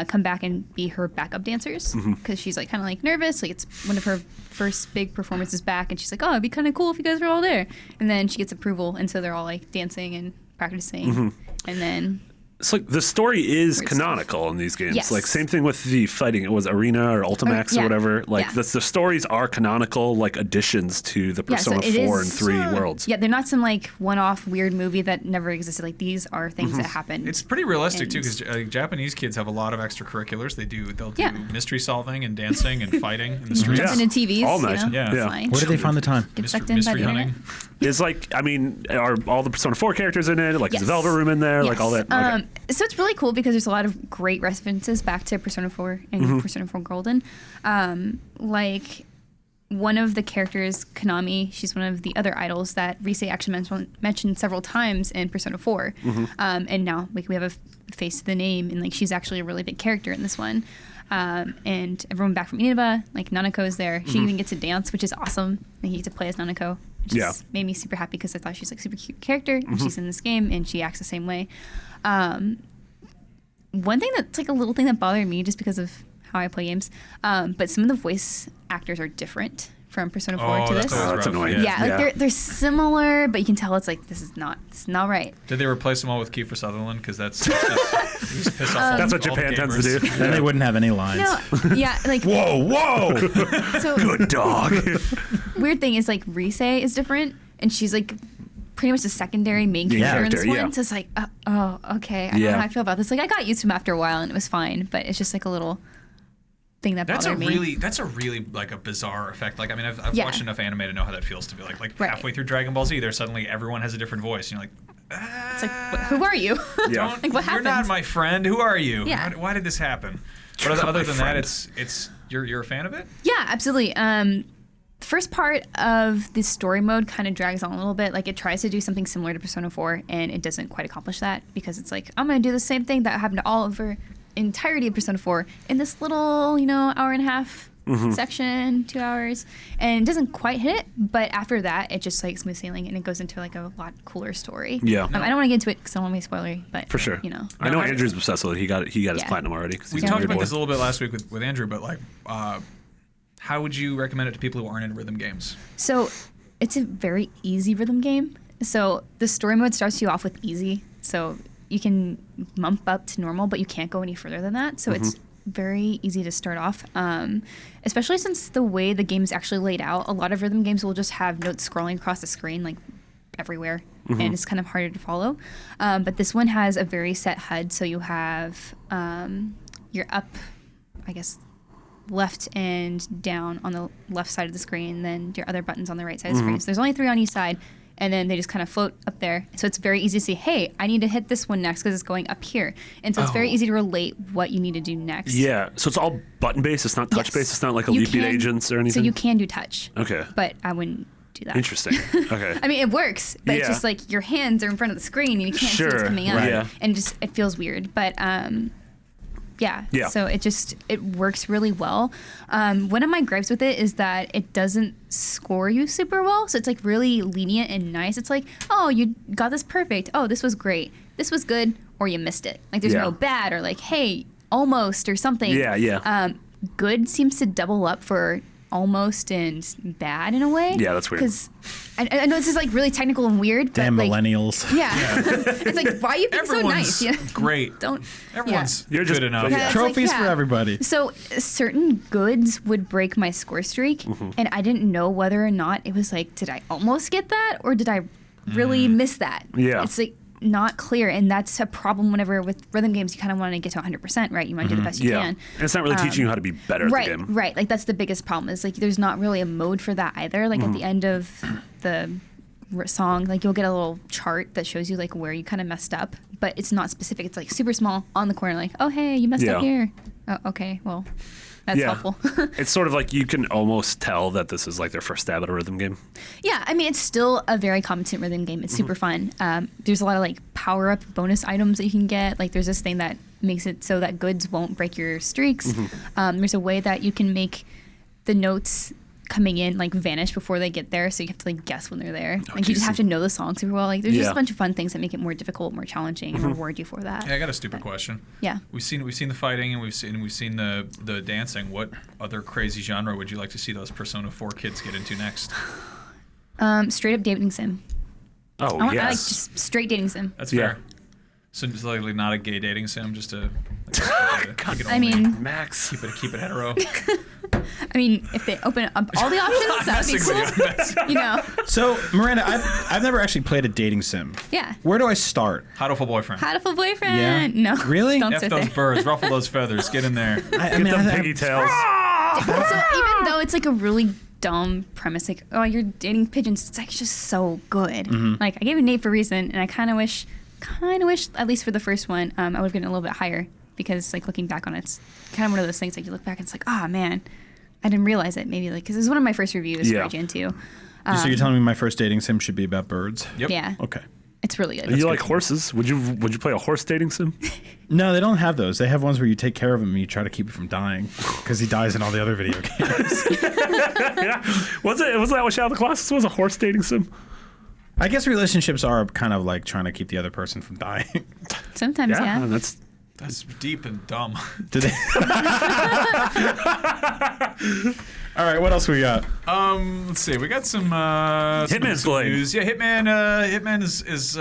Speaker 4: come back and be her backup dancers. Because she's like kind of like nervous. Like, it's one of her first big performances back. And she's like, oh, it'd be kind of cool if you guys were all there. And then she gets approval. And so they're all like dancing and practicing. And then
Speaker 2: It's like the story is canonical in these games.
Speaker 4: Yes.
Speaker 2: Like same thing with the fighting. It was Arena or Ultimax or whatever. Like the stories are canonical, like additions to the Persona 4 and 3 worlds.
Speaker 4: Yeah, they're not some like one-off weird movie that never existed. Like these are things that happen.
Speaker 1: It's pretty realistic too, because Japanese kids have a lot of extracurriculars. They'll do mystery solving and dancing and fighting in the streets.
Speaker 4: Jumping into TVs.
Speaker 2: All night.
Speaker 4: Fine.
Speaker 3: Where do they find the time?
Speaker 4: Get sucked in by the
Speaker 1: hunting.
Speaker 4: internet.
Speaker 2: Is like, I mean, are all the Persona 4 characters in it? Like, is the Velvet Room in there? Like all that? Okay.
Speaker 4: So it's really cool because there's a lot of great references back to Persona 4 and Persona 4 Golden. Like one of the characters, Konami, she's one of the other idols that Rise actually mentioned several times in Persona 4. And now like we have a face to the name, and like she's actually a really big character in this one. And everyone back from Inaba, like Nanako is there. She even gets to dance, which is awesome. Like, you get to play as Nanako. Which just made me super happy because I thought she's like super cute character, and she's in this game and she acts the same way. One thing that's like a little thing that bothered me just because of how I play games, but some of the voice actors are different from Persona 4 to this.
Speaker 2: That's annoying.
Speaker 4: Yeah, like they're similar, but you can tell it's like this is not right.
Speaker 1: Did they replace them all with Kiefer Sutherland? Because that's just piss off.
Speaker 2: That's what Japan tends to do.
Speaker 3: Then they wouldn't have any lines.
Speaker 4: No, yeah, like
Speaker 3: Whoa!
Speaker 4: so
Speaker 2: Good dog.
Speaker 4: weird thing is like Rise is different, and she's like pretty much the secondary main character in this one. So it's like, okay, I don't know how I feel about this. Like I got used to him after a while, and it was fine, but it's just like a little thing that bothered me.
Speaker 1: That's a really like a bizarre effect. Like I mean, I've watched enough anime to know how that feels to be like halfway through Dragon Ball Z, there suddenly everyone has a different voice, and you're like,
Speaker 4: it's like, who are you?
Speaker 2: Yeah.
Speaker 4: Like what happened?
Speaker 1: You're not my friend. Who are you?
Speaker 4: Yeah.
Speaker 1: Why did this happen? But other than that, it's you're a fan of it?
Speaker 4: Yeah, absolutely. The first part of the story mode kind of drags on a little bit. Like it tries to do something similar to Persona 4, and it doesn't quite accomplish that because it's like, I'm going to do the same thing that happened to all over entirety of Persona 4 in this little, hour and a half section, 2 hours, and it doesn't quite hit it. But after that, it just like smooth sailing, and it goes into like a lot cooler story.
Speaker 2: Yeah.
Speaker 4: I don't want to get into it because I don't want to be spoilery, but
Speaker 2: For sure.
Speaker 4: I
Speaker 2: know Andrew's obsessed with it. He got his platinum already.
Speaker 1: We talked about this a little bit last week with Andrew, but like, how would you recommend it to people who aren't in rhythm games?
Speaker 4: So it's a very easy rhythm game. So the story mode starts you off with easy. So you can bump up to normal, but you can't go any further than that. So it's very easy to start off, especially since the way the game is actually laid out. A lot of rhythm games will just have notes scrolling across the screen like everywhere, and it's kind of harder to follow. But this one has a very set HUD. So you have your up, I guess, left and down on the left side of the screen, then your other buttons on the right side of the screen. So there's only 3 on each side, and then they just kind of float up there. So it's very easy to see, hey, I need to hit this one next because it's going up here. And so it's very easy to relate what you need to do next.
Speaker 2: Yeah, so it's all button-based. It's not touch-based. It's not like Elite Beat Agents or anything?
Speaker 4: So you can do touch.
Speaker 2: Okay.
Speaker 4: But I wouldn't do that.
Speaker 2: Interesting. Okay.
Speaker 4: I mean, it works, but it's just like your hands are in front of the screen and you can't see what's coming up.
Speaker 2: Right. Yeah.
Speaker 4: And it feels weird. But yeah. So it works really well. One of my gripes with it is that it doesn't score you super well. So it's like really lenient and nice. It's like, oh, you got this perfect. Oh, this was great. This was good, or you missed it. Like there's no bad or like, hey, almost or something.
Speaker 2: Yeah.
Speaker 4: Good seems to double up for almost and bad in a way.
Speaker 2: Yeah, that's weird.
Speaker 4: Because I know this is like really technical and weird.
Speaker 3: Damn
Speaker 4: but, like,
Speaker 3: millennials.
Speaker 4: Yeah. It's like, why are you being so nice?
Speaker 1: Great. Everyone's
Speaker 2: You're just
Speaker 1: good enough.
Speaker 4: Yeah,
Speaker 3: Trophies for everybody.
Speaker 4: So certain goods would break my score streak, and I didn't know whether or not it was like, did I almost get that or did I really miss that?
Speaker 2: Yeah.
Speaker 4: It's like not clear, and that's a problem whenever with rhythm games you kind of want to get to 100%, right? You want to do the best you can.
Speaker 2: And it's not really teaching you how to be better at the game.
Speaker 4: Right. Like that's the biggest problem is like there's not really a mode for that either. Like at the end of the song, like you'll get a little chart that shows you like where you kind of messed up, but it's not specific. It's like super small on the corner, like, oh hey, you messed up here. Oh, okay, well, that's helpful.
Speaker 2: It's sort of like you can almost tell that this is like their first stab at a rhythm game.
Speaker 4: Yeah, I mean it's still a very competent rhythm game. It's super fun. There's a lot of like power up bonus items that you can get. Like there's this thing that makes it so that goods won't break your streaks. There's a way that you can make the notes coming in like vanish before they get there, so you have to like guess when they're there. Like you just have to know the song super well. Like there's just a bunch of fun things that make it more difficult, more challenging, and reward you for that.
Speaker 1: Yeah, I got a stupid question.
Speaker 4: Yeah.
Speaker 1: We've seen the fighting and we've seen the dancing. What other crazy genre would you like to see those Persona 4 kids get into next?
Speaker 4: Straight up dating sim.
Speaker 2: Oh,
Speaker 4: I like just straight dating sim.
Speaker 1: That's fair. So it's like not a gay dating sim, just a.
Speaker 2: Max.
Speaker 1: Keep it hetero.
Speaker 4: I mean, if they open up all the options, that would be cool.
Speaker 3: So, Miranda, I've never actually played a dating sim.
Speaker 4: Yeah.
Speaker 3: Where do I start?
Speaker 1: Hatoful boyfriend.
Speaker 4: Hatoful boyfriend.
Speaker 3: Yeah.
Speaker 4: No.
Speaker 3: Really?
Speaker 4: Don't
Speaker 1: F
Speaker 4: sit
Speaker 1: those
Speaker 4: there.
Speaker 1: birds, ruffle those feathers, get in there.
Speaker 2: Get them piggy tails.
Speaker 4: Also, even though it's like a really dumb premise, like, oh, you're dating pigeons, it's like just so good. Like, I gave it an 8 for a reason, and I kind of wish, at least for the first one, I would have gotten a little bit higher, because like looking back on it, it's kind of one of those things like you look back and it's like, oh man, I didn't realize it. Maybe like, because it was one of my first reviews for IGN too.
Speaker 3: So you're telling me my first dating sim should be about birds?
Speaker 1: Yep.
Speaker 4: Yeah.
Speaker 3: Okay.
Speaker 4: It's really good.
Speaker 2: You like horses? Would you play a horse dating sim?
Speaker 3: No, they don't have those. They have ones where you take care of him and you try to keep him from dying, because he dies in all the other video games.
Speaker 2: Yeah. Was that what Shadow of the Colossus was? A horse dating sim?
Speaker 3: I guess relationships are kind of like trying to keep the other person from dying.
Speaker 4: Sometimes, yeah.
Speaker 1: That's deep and dumb.
Speaker 3: Do they? All right, what else we got?
Speaker 1: Let's see. We got some
Speaker 2: Hitman's delayed.
Speaker 1: news. Yeah, Hitman is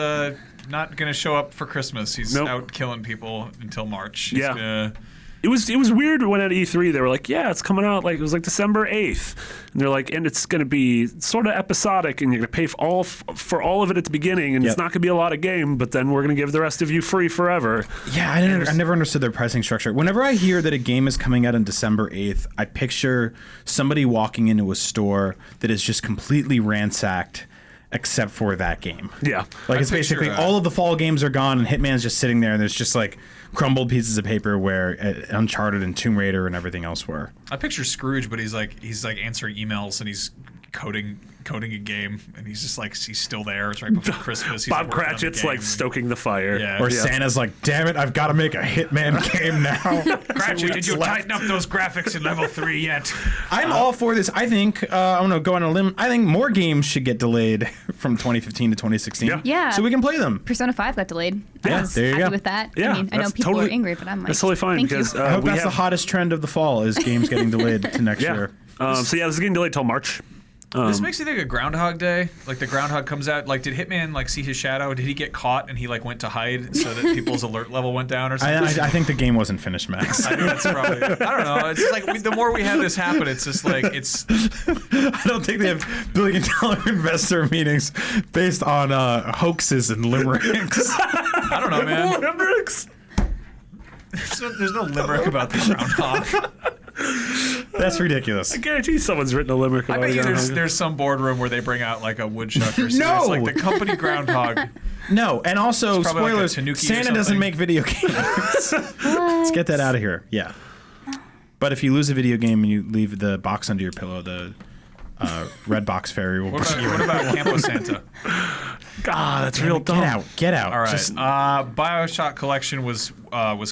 Speaker 1: not gonna show up for Christmas. He's out killing people until March. He's gonna...
Speaker 2: It was weird when at E3 they were like, yeah, it's coming out, like it was like December 8th, and they're like, and it's going to be sort of episodic, and you're going to pay for all of it at the beginning, and it's not going to be a lot of game, but then we're going to give the rest of you free forever.
Speaker 3: Yeah, I never understood their pricing structure. Whenever I hear that a game is coming out on December 8th, I picture somebody walking into a store that is just completely ransacked except for that game.
Speaker 2: Yeah.
Speaker 3: Like, it's basically all of the fall games are gone, and Hitman's just sitting there, and there's just like crumbled pieces of paper where Uncharted and Tomb Raider and everything else were.
Speaker 1: I picture Scrooge, but he's like answering emails and he's coding a game, and he's just like, he's still there. It's right before Christmas. He's
Speaker 2: Bob Cratchit's like stoking the fire.
Speaker 1: Yeah.
Speaker 3: Or Santa's like, damn it, I've got to make a Hitman game now.
Speaker 1: Cratchit, did you tighten up those graphics in level 3 yet?
Speaker 3: I'm all for this. I think, I'm going to go on a limb. I think more games should get delayed from 2015 to 2016.
Speaker 4: Yeah.
Speaker 3: So we can play them.
Speaker 4: Persona 5 got delayed.
Speaker 3: Yeah,
Speaker 4: I was
Speaker 3: there you
Speaker 4: happy
Speaker 3: go.
Speaker 4: with that.
Speaker 2: Yeah,
Speaker 4: I mean, I know
Speaker 2: that's
Speaker 4: people
Speaker 2: totally-
Speaker 4: are angry, but I'm like,
Speaker 2: That's totally fine
Speaker 4: thank
Speaker 2: because
Speaker 4: you.
Speaker 3: I hope that's the hottest trend of the fall, is games getting delayed to next year.
Speaker 2: So yeah, this is getting delayed till March.
Speaker 1: This makes me think of Groundhog Day. Like, the Groundhog comes out. Like, did Hitman like see his shadow? Did he get caught and he like went to hide so that people's alert level went down or something?
Speaker 3: I think the game wasn't finished, Max.
Speaker 1: I think that's probably. I don't know. It's like the more we have this happen, it's just like it's.
Speaker 3: I don't think they have billion-dollar investor meetings based on hoaxes and limericks.
Speaker 1: I don't know, man.
Speaker 2: Limericks.
Speaker 1: There's no limerick about the groundhog.
Speaker 3: That's ridiculous.
Speaker 2: I guarantee someone's written a limerick
Speaker 1: I
Speaker 2: about
Speaker 1: bet you
Speaker 2: it.
Speaker 1: there's some boardroom where they bring out like a woodchuck or something.
Speaker 3: No!
Speaker 1: It's like the company groundhog.
Speaker 3: No, and also,
Speaker 1: It's probably like a
Speaker 3: spoilers,
Speaker 1: tanuki or
Speaker 3: Santa doesn't
Speaker 1: something.
Speaker 3: make video games. Let's get that out of here. Yeah. But if you lose a video game and you leave the box under your pillow, the red box fairy will bring you
Speaker 1: What about Campo Santa?
Speaker 2: God, that's real dumb.
Speaker 3: Get out.
Speaker 1: All right.
Speaker 3: Just-
Speaker 1: Bioshock Collection was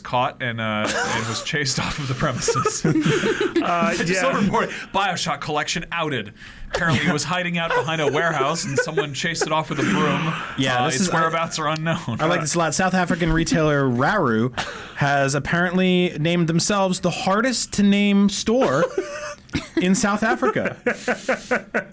Speaker 1: caught and was chased off of the premises. Just so reported, Bioshock Collection outed. Apparently, it was hiding out behind a warehouse, and someone chased it off with a broom.
Speaker 3: Yeah,
Speaker 1: its whereabouts are unknown.
Speaker 3: I like this a lot. South African retailer Raru has apparently named themselves the hardest to name store in South Africa.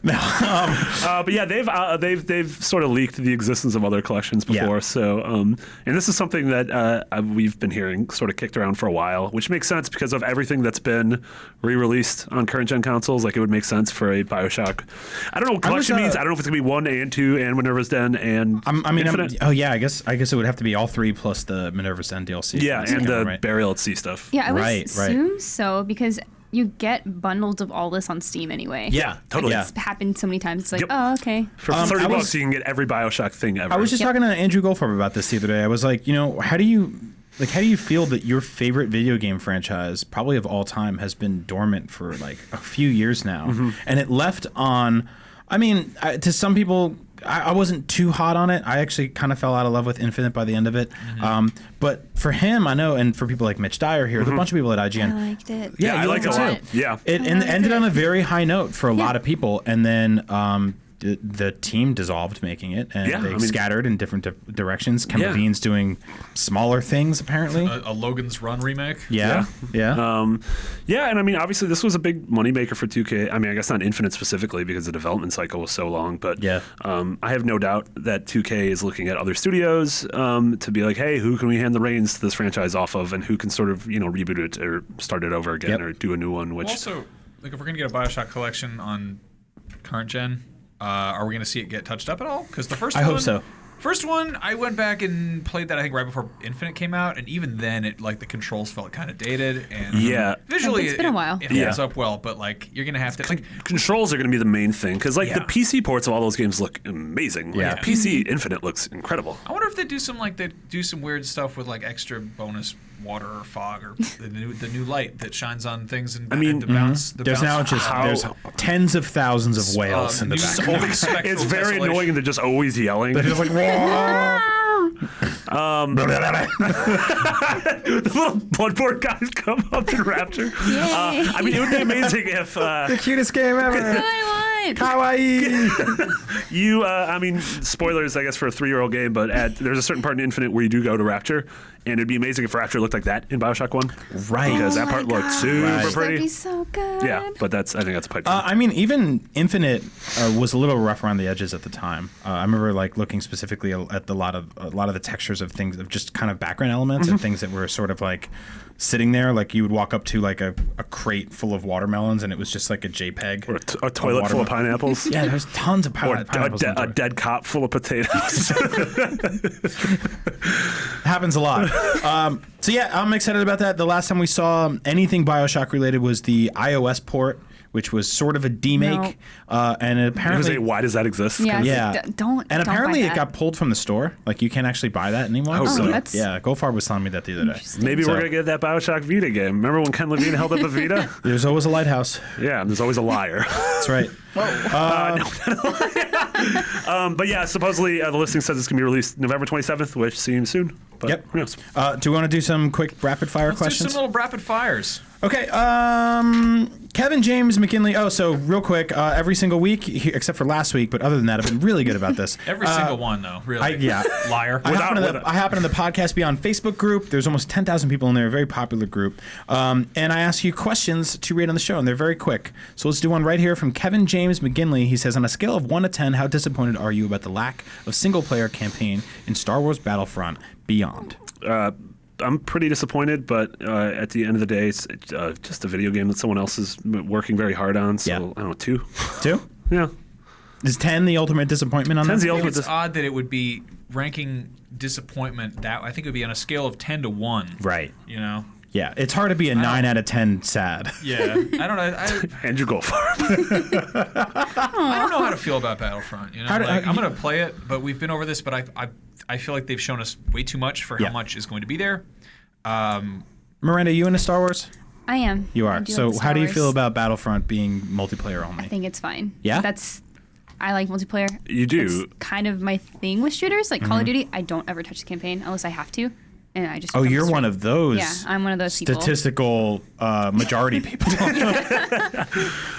Speaker 2: But yeah, they've sort of leaked the existence of other collections before.
Speaker 3: Yeah.
Speaker 2: So, and this is something that we've been hearing sort of kicked around for a while, which makes sense because of everything that's been re-released on current gen consoles. Like, it would make sense for a Bioshock. I don't know what collection means. I don't know if it's gonna be 1 and 2 and Minerva's Den and Infinite.
Speaker 3: I guess it would have to be all 3 plus the Minerva's Den DLC.
Speaker 2: Yeah, and the
Speaker 3: right?
Speaker 2: Burial at Sea stuff.
Speaker 4: Yeah, I would
Speaker 3: Right.
Speaker 4: assume so, because you get bundles of all this on Steam anyway.
Speaker 2: Yeah, totally.
Speaker 3: Yeah.
Speaker 4: It's happened so many times. It's like,
Speaker 2: Yep.
Speaker 4: oh, okay.
Speaker 2: For $30, you can get every Bioshock thing ever.
Speaker 3: I was just talking to Andrew Goldfarb about this the other day. I was like, how do you feel that your favorite video game franchise, probably of all time, has been dormant for like a few years now, and it left on? I mean, to some people, I wasn't too hot on it. I actually kind of fell out of love with Infinite by the end of it. But for him, I know, and for people like Mitch Dyer here, there's a bunch of people at IGN.
Speaker 4: I liked it.
Speaker 3: Yeah,
Speaker 2: I
Speaker 3: you
Speaker 2: like it a
Speaker 3: liked
Speaker 2: lot.
Speaker 3: it
Speaker 2: Yeah.
Speaker 3: It ended on a very high note for a lot of people, and then the team dissolved making it, and
Speaker 2: Yeah,
Speaker 3: they scattered in different directions. Ken Levine's doing smaller things, apparently.
Speaker 1: A Logan's Run remake.
Speaker 3: Yeah.
Speaker 2: And I mean, obviously, this was a big moneymaker for 2K. I mean, I guess not Infinite specifically because the development cycle was so long, but I have no doubt that 2K is looking at other studios to be like, hey, who can we hand the reins to this franchise off of, and who can sort of reboot it or start it over again or do a new one. Which
Speaker 1: also, like, if we're gonna get a Bioshock collection on current gen, are we gonna see it get touched up at all? Because the first
Speaker 3: I hope so.
Speaker 1: First one, I went back and played that, I think, right before Infinite came out, and even then, it the controls felt kind of dated, and visually,
Speaker 4: it's been a while.
Speaker 1: It holds up well, but you're gonna have to
Speaker 2: controls are gonna be the main thing because the PC ports of all those games look amazing.
Speaker 3: Yeah,
Speaker 2: PC Infinite looks incredible.
Speaker 1: I wonder if they do some weird stuff with extra bonus water or fog or the new light that shines on things and to bounce.
Speaker 3: There's tens of thousands of whales in the back.
Speaker 2: It's very annoying and they're just always yelling.
Speaker 3: They're just like, whoa.
Speaker 2: The little Bloodborne guys come up in Rapture. I mean, it would be amazing if
Speaker 3: the cutest game ever.
Speaker 4: Kawaii.
Speaker 2: I mean, spoilers, I guess, for a 3-year-old game, but there's a certain part in Infinite where you do go to Rapture, and it'd be amazing if Rapture looked like that in Bioshock 1.
Speaker 3: Right.
Speaker 2: Because that part looked super pretty.
Speaker 4: That'd be so good.
Speaker 2: Yeah, but I think that's a pipe.
Speaker 3: I mean, even Infinite was a little rough around the edges at the time. I remember looking specifically at a lot of the textures of things, of just kind of background elements and things that were sort of sitting there. Like you would walk up to a crate full of watermelons and it was just like a JPEG.
Speaker 2: Or a toilet full of pineapples.
Speaker 3: Yeah, there's tons of pineapples.
Speaker 2: Or a dead cop full of potatoes.
Speaker 3: Happens a lot. So yeah, I'm excited about that. The last time we saw anything Bioshock related was the iOS port, which was sort of a demake, and apparently,
Speaker 2: why does that exist?
Speaker 4: Don't.
Speaker 3: And apparently,
Speaker 4: buy
Speaker 3: it got pulled from the store. You can't actually buy that anymore.
Speaker 2: Oh, really?
Speaker 3: Yeah, Goldfarb was telling me that the other day.
Speaker 2: Maybe we're gonna get that Bioshock Vita game. Remember when Ken Levine held up a Vita?
Speaker 3: There's always a lighthouse.
Speaker 2: Yeah, and there's always a liar.
Speaker 3: That's right.
Speaker 2: But yeah, supposedly the listing says it's gonna be released November 27th, which seems soon. But who knows?
Speaker 3: Do we want to do some quick rapid fire questions?
Speaker 1: Do some little rapid fires.
Speaker 3: Okay. Kevin James McKinley. Oh, so real quick, every single week, except for last week, but other than that, I've been really good about this.
Speaker 1: Every single one, though, really. Liar.
Speaker 3: I happen in the Podcast Beyond Facebook group. There's almost 10,000 people in there, a very popular group. And I ask you questions to read on the show, and they're very quick. So let's do one right here from Kevin James McGinley. He says, on a scale of 1 to 10, how disappointed are you about the lack of single-player campaign in Star Wars Battlefront Beyond?
Speaker 2: I'm pretty disappointed, but at the end of the day, it's just a video game that someone else is working very hard on. So I don't know, 2.
Speaker 3: 2?
Speaker 2: Yeah.
Speaker 3: Is 10 the ultimate disappointment on that?
Speaker 2: 10's the ultimate.
Speaker 1: It's odd that it would be ranking disappointment. That I think it would be on a scale of 10 to 1.
Speaker 3: Right.
Speaker 1: Yeah,
Speaker 3: it's hard to be a 9 out of 10 sad.
Speaker 1: Yeah, I don't know.
Speaker 2: Andrew Goldfarb.
Speaker 1: I don't know how to feel about Battlefront. I'm going to play it, but we've been over this. But I feel like they've shown us way too much for how much is going to be there.
Speaker 3: Miranda, you into Star Wars?
Speaker 4: I am.
Speaker 3: You are. So how do you feel about Battlefront being multiplayer only?
Speaker 4: I think it's fine.
Speaker 3: Yeah?
Speaker 4: I like multiplayer.
Speaker 2: You do?
Speaker 4: It's kind of my thing with shooters. Like Call of Duty, I don't ever touch the campaign unless I have to. And I just
Speaker 3: you're one of those.
Speaker 4: Yeah, I'm one of those people.
Speaker 3: Statistical majority people.
Speaker 4: I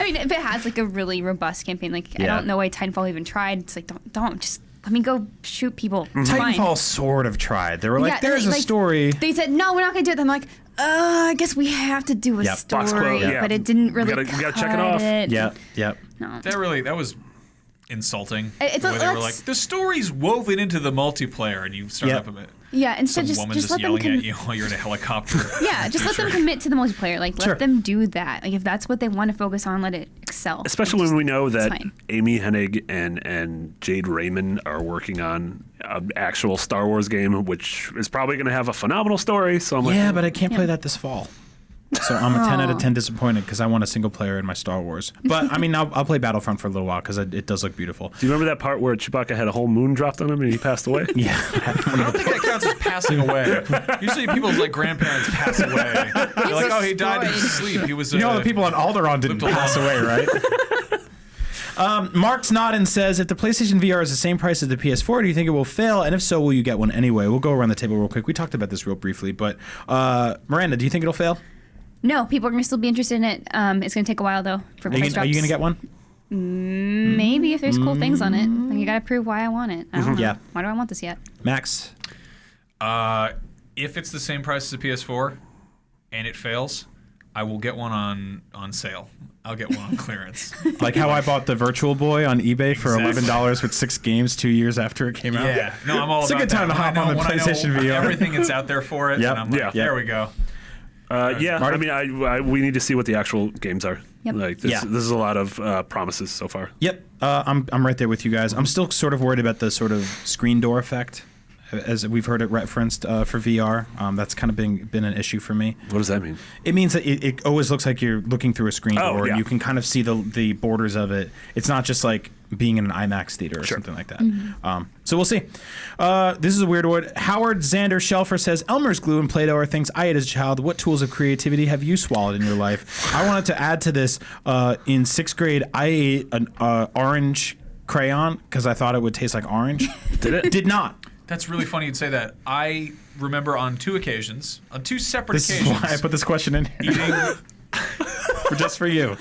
Speaker 4: mean, if it has a really robust campaign, I don't know why Titanfall even tried. It's don't just let me go shoot people.
Speaker 3: Titanfall sort of tried. They were there's a story.
Speaker 4: They said, no, we're not going to do it. I'm like, I guess we have to do a story. But it didn't really
Speaker 2: You gotta check it off.
Speaker 3: Yep.
Speaker 1: No. That was insulting.
Speaker 4: It's
Speaker 1: the way they were like, the story's woven into the multiplayer, and you start up a bit.
Speaker 4: Yeah, instead
Speaker 1: Some woman
Speaker 4: just let
Speaker 1: yelling
Speaker 4: them
Speaker 1: at you while you're in a helicopter.
Speaker 4: Yeah, just let them commit to the multiplayer. Let them do that. If that's what they want to focus on, let it excel.
Speaker 2: Especially when we know that Amy Hennig and Jade Raymond are working on an actual Star Wars game, which is probably going to have a phenomenal story. So I'm
Speaker 3: but I can't play that this fall. So I'm a 10 out of 10 disappointed because I want a single player in my Star Wars. But I mean, I'll play Battlefront for a little while because it does look beautiful.
Speaker 2: Do you remember that part where Chewbacca had a whole moon dropped on him and he passed away?
Speaker 3: Yeah.
Speaker 1: I don't think that counts as passing away. Usually people's grandparents pass away. They're like, he died in his sleep. He was.
Speaker 3: The people on Alderaan didn't pass away, right? Mark Snodden says, if the PlayStation VR is the same price as the PS4, do you think it will fail? And if so, will you get one anyway? We'll go around the table real quick. We talked about this real briefly, but Miranda, do you think it'll fail?
Speaker 4: No, people are going to still be interested in it. It's going to take a while, though, for price drops.
Speaker 3: Are you going to get one?
Speaker 4: Maybe if there's cool things on it. Like, you gotta prove why I want it. I don't know.
Speaker 3: Yeah.
Speaker 4: Why do I want this yet?
Speaker 3: Max.
Speaker 1: If it's the same price as a PS4 and it fails, I will get one on sale. I'll get one on clearance.
Speaker 3: Like how I bought the Virtual Boy on eBay for
Speaker 1: Exactly.
Speaker 3: $11 with 6 games 2 years after it came out.
Speaker 1: Yeah, no, I'm all
Speaker 3: It's a
Speaker 1: about
Speaker 3: good time
Speaker 1: that.
Speaker 3: to hop on the
Speaker 1: When I know
Speaker 3: PlayStation VR.
Speaker 1: Everything that's out there for it.
Speaker 3: Yep.
Speaker 1: And I'm like,
Speaker 2: Yeah.
Speaker 1: there we go.
Speaker 2: Yeah,
Speaker 3: Marty?
Speaker 2: I mean, we need to see what the actual games are.
Speaker 4: Yep.
Speaker 2: Like this,
Speaker 3: Yeah.
Speaker 2: this is a lot of promises so far.
Speaker 3: Yep, I'm right there with you guys. I'm still sort of worried about the sort of screen door effect, as we've heard it referenced for VR. That's kind of been an issue for me.
Speaker 2: What does that mean?
Speaker 3: It means that it always looks like you're looking through a screen
Speaker 2: Oh,
Speaker 3: door,
Speaker 2: yeah.
Speaker 3: and you can kind of see the borders of it. It's not just like being in an IMAX theater or something like that. So we'll see. This is a weird one. Howard Xander Shelfer says, Elmer's glue and Play-Doh are things I ate as a child. What tools of creativity have you swallowed in your life? I wanted to add to this. In 6th grade, I ate an orange crayon because I thought it would taste like orange.
Speaker 2: Did it?
Speaker 3: Did not.
Speaker 1: That's really funny you'd say that. I remember on 2 separate
Speaker 3: This is
Speaker 1: occasions,
Speaker 3: why I put this question in here.
Speaker 1: eating,
Speaker 3: Just for you.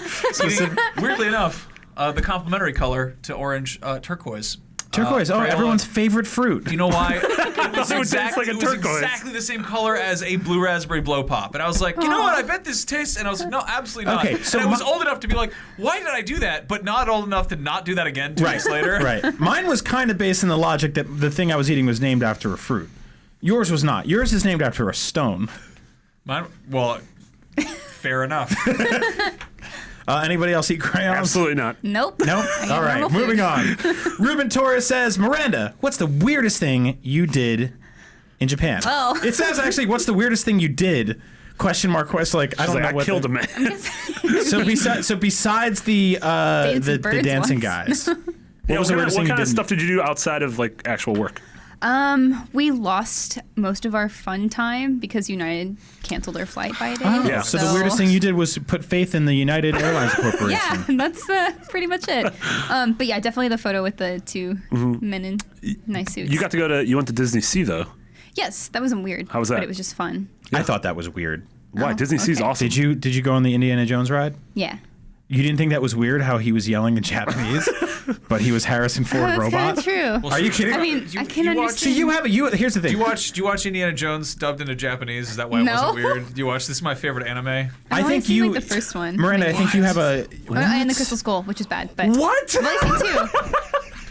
Speaker 1: weirdly enough, the complementary color to orange turquoise.
Speaker 3: Turquoise.
Speaker 1: Crayola.
Speaker 3: Everyone's favorite fruit.
Speaker 1: You know why? It was,
Speaker 2: It would taste like a
Speaker 1: it was
Speaker 2: turquoise.
Speaker 1: exactly the same color as a blue raspberry blow pop. And I was like, you know what? I bet this tastes. And I was like, no, absolutely not.
Speaker 3: Okay, so
Speaker 1: and I was old enough to be like, why did I do that? But not old enough to not do that again 2 weeks later.
Speaker 3: Right. Mine was kind of based on the logic that the thing I was eating was named after a fruit. Yours was not. Yours is named after a stone.
Speaker 1: Mine, well, fair enough.
Speaker 3: Anybody else eat crayons?
Speaker 2: Absolutely not.
Speaker 4: Nope.
Speaker 3: Nope.
Speaker 4: I eat
Speaker 3: All right,
Speaker 4: normal
Speaker 3: moving
Speaker 4: food.
Speaker 3: on. Ruben Torres says, Miranda, what's the weirdest thing you did in Japan?
Speaker 4: Oh.
Speaker 3: It says actually, what's the weirdest thing you did? Question mark question. Like I
Speaker 2: She's
Speaker 3: don't
Speaker 2: like,
Speaker 3: know
Speaker 2: I
Speaker 3: what.
Speaker 2: killed a man.
Speaker 3: So besides the
Speaker 4: Dancing birds
Speaker 3: dancing
Speaker 4: once.
Speaker 3: guys, what
Speaker 2: Yeah,
Speaker 3: was the weirdest
Speaker 2: what
Speaker 3: thing you
Speaker 2: kind of
Speaker 3: did?
Speaker 2: stuff did you do outside of like actual work?
Speaker 4: We lost most of our fun time because United canceled their flight by a day.
Speaker 3: Oh,
Speaker 2: Yeah.
Speaker 3: So the weirdest thing you did was put faith in the United Airlines Corporation.
Speaker 4: Yeah, that's pretty much it. But yeah, definitely the photo with the 2 men in nice suits.
Speaker 2: You went to Disney Sea though.
Speaker 4: Yes, that wasn't weird.
Speaker 2: How was that?
Speaker 4: But it was just fun.
Speaker 3: I thought that was weird.
Speaker 2: Why?
Speaker 4: Oh,
Speaker 2: Disney Sea's
Speaker 4: okay.
Speaker 2: awesome.
Speaker 3: Did you go on the Indiana Jones ride?
Speaker 4: Yeah.
Speaker 3: You didn't think that was weird how he was yelling in Japanese, but he was Harrison Ford
Speaker 4: That's kind
Speaker 3: robot?
Speaker 4: of true.
Speaker 1: Well,
Speaker 3: Are you kidding?
Speaker 4: I mean, I can
Speaker 1: you watch-
Speaker 4: understand.
Speaker 3: See, here's the thing.
Speaker 1: Do you watch Indiana Jones dubbed into Japanese? Is that why it
Speaker 4: No.
Speaker 1: wasn't weird? Do you watch? This is my favorite anime.
Speaker 4: I've
Speaker 3: I
Speaker 4: only
Speaker 3: think
Speaker 4: seen,
Speaker 3: you,
Speaker 4: like, the first one.
Speaker 3: Miranda. I think you have a.
Speaker 4: And the Crystal Skull, which is bad. But
Speaker 3: What?
Speaker 4: I've only seen 2.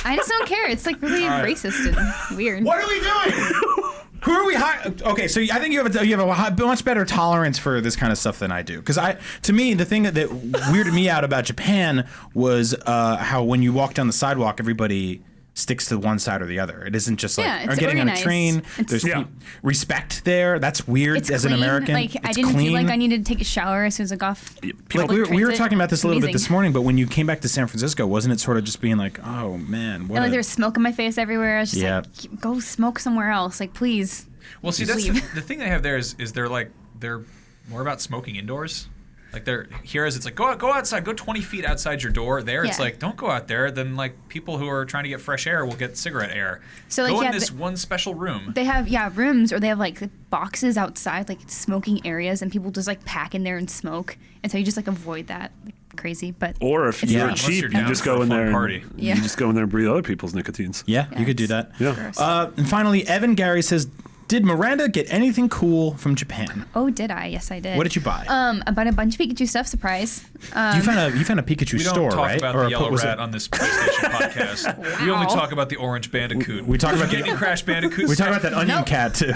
Speaker 4: I just don't care. It's like really racist and weird.
Speaker 3: What are we doing? Who are we? Okay, so I think you have a much better tolerance for this kind of stuff than I do. Because to me, the thing that weirded me out about Japan was how when you walk down the sidewalk, everybody sticks to one side or the other. It isn't just like
Speaker 4: Yeah, it's
Speaker 3: I'm getting
Speaker 4: organized.
Speaker 3: on a train.
Speaker 4: It's-
Speaker 3: There's
Speaker 2: Yeah.
Speaker 3: respect there. That's weird
Speaker 4: It's
Speaker 3: as
Speaker 4: clean.
Speaker 3: an American.
Speaker 4: Like I
Speaker 3: It's
Speaker 4: didn't
Speaker 3: clean.
Speaker 4: feel like I needed to take a shower as soon as I got off.
Speaker 3: Like we were
Speaker 4: transit.
Speaker 3: talking about this a little bit
Speaker 4: Amazing.
Speaker 3: this morning, but when you came back to San Francisco, wasn't it sort of just being like, oh man, what?
Speaker 4: And like
Speaker 3: a-
Speaker 4: there was smoke in my face everywhere. I was just
Speaker 3: Yeah.
Speaker 4: like, go smoke somewhere else. Like please.
Speaker 1: Well, see,
Speaker 4: Just
Speaker 1: that's
Speaker 4: leave.
Speaker 1: the thing they have there is they're more about smoking indoors. Like here it's like go outside, go 20 feet outside your door. There it's
Speaker 4: Yeah.
Speaker 1: like don't go out there. Then like people who are trying to get fresh air will get cigarette air.
Speaker 4: So, like,
Speaker 1: go
Speaker 4: yeah,
Speaker 1: in this one special room.
Speaker 4: They have rooms, or they have like boxes outside, like smoking areas, and people just like pack in there and smoke. And so you just like avoid that. Like, crazy, but
Speaker 2: Or if
Speaker 4: It's
Speaker 2: you're
Speaker 4: fun.
Speaker 1: Unless
Speaker 2: cheap,
Speaker 1: you're
Speaker 2: you
Speaker 1: down
Speaker 2: just
Speaker 1: for a
Speaker 2: go in
Speaker 1: fun
Speaker 2: there. And,
Speaker 1: party.
Speaker 4: Yeah.
Speaker 2: You just go in there and breathe other people's nicotines.
Speaker 3: yeah, you could do
Speaker 4: it's
Speaker 3: that.
Speaker 2: Yeah.
Speaker 4: gross.
Speaker 3: And finally, Evan Gary says, did Miranda get anything cool from Japan?
Speaker 4: Oh, did I? Yes, I did.
Speaker 3: What did you buy?
Speaker 4: I bought a bunch of Pikachu stuff. Surprise.
Speaker 3: you found a Pikachu
Speaker 1: We don't
Speaker 3: store,
Speaker 1: talk
Speaker 3: right?
Speaker 1: about
Speaker 3: Or
Speaker 1: the yellow
Speaker 3: was it-
Speaker 1: rat on this PlayStation podcast. We only
Speaker 4: Wow.
Speaker 1: talk about the orange Bandicoot.
Speaker 3: We talk about
Speaker 1: Did you get any Crash Bandicoot.
Speaker 3: We talk
Speaker 1: stuff?
Speaker 3: about that onion
Speaker 4: Nope.
Speaker 3: cat too.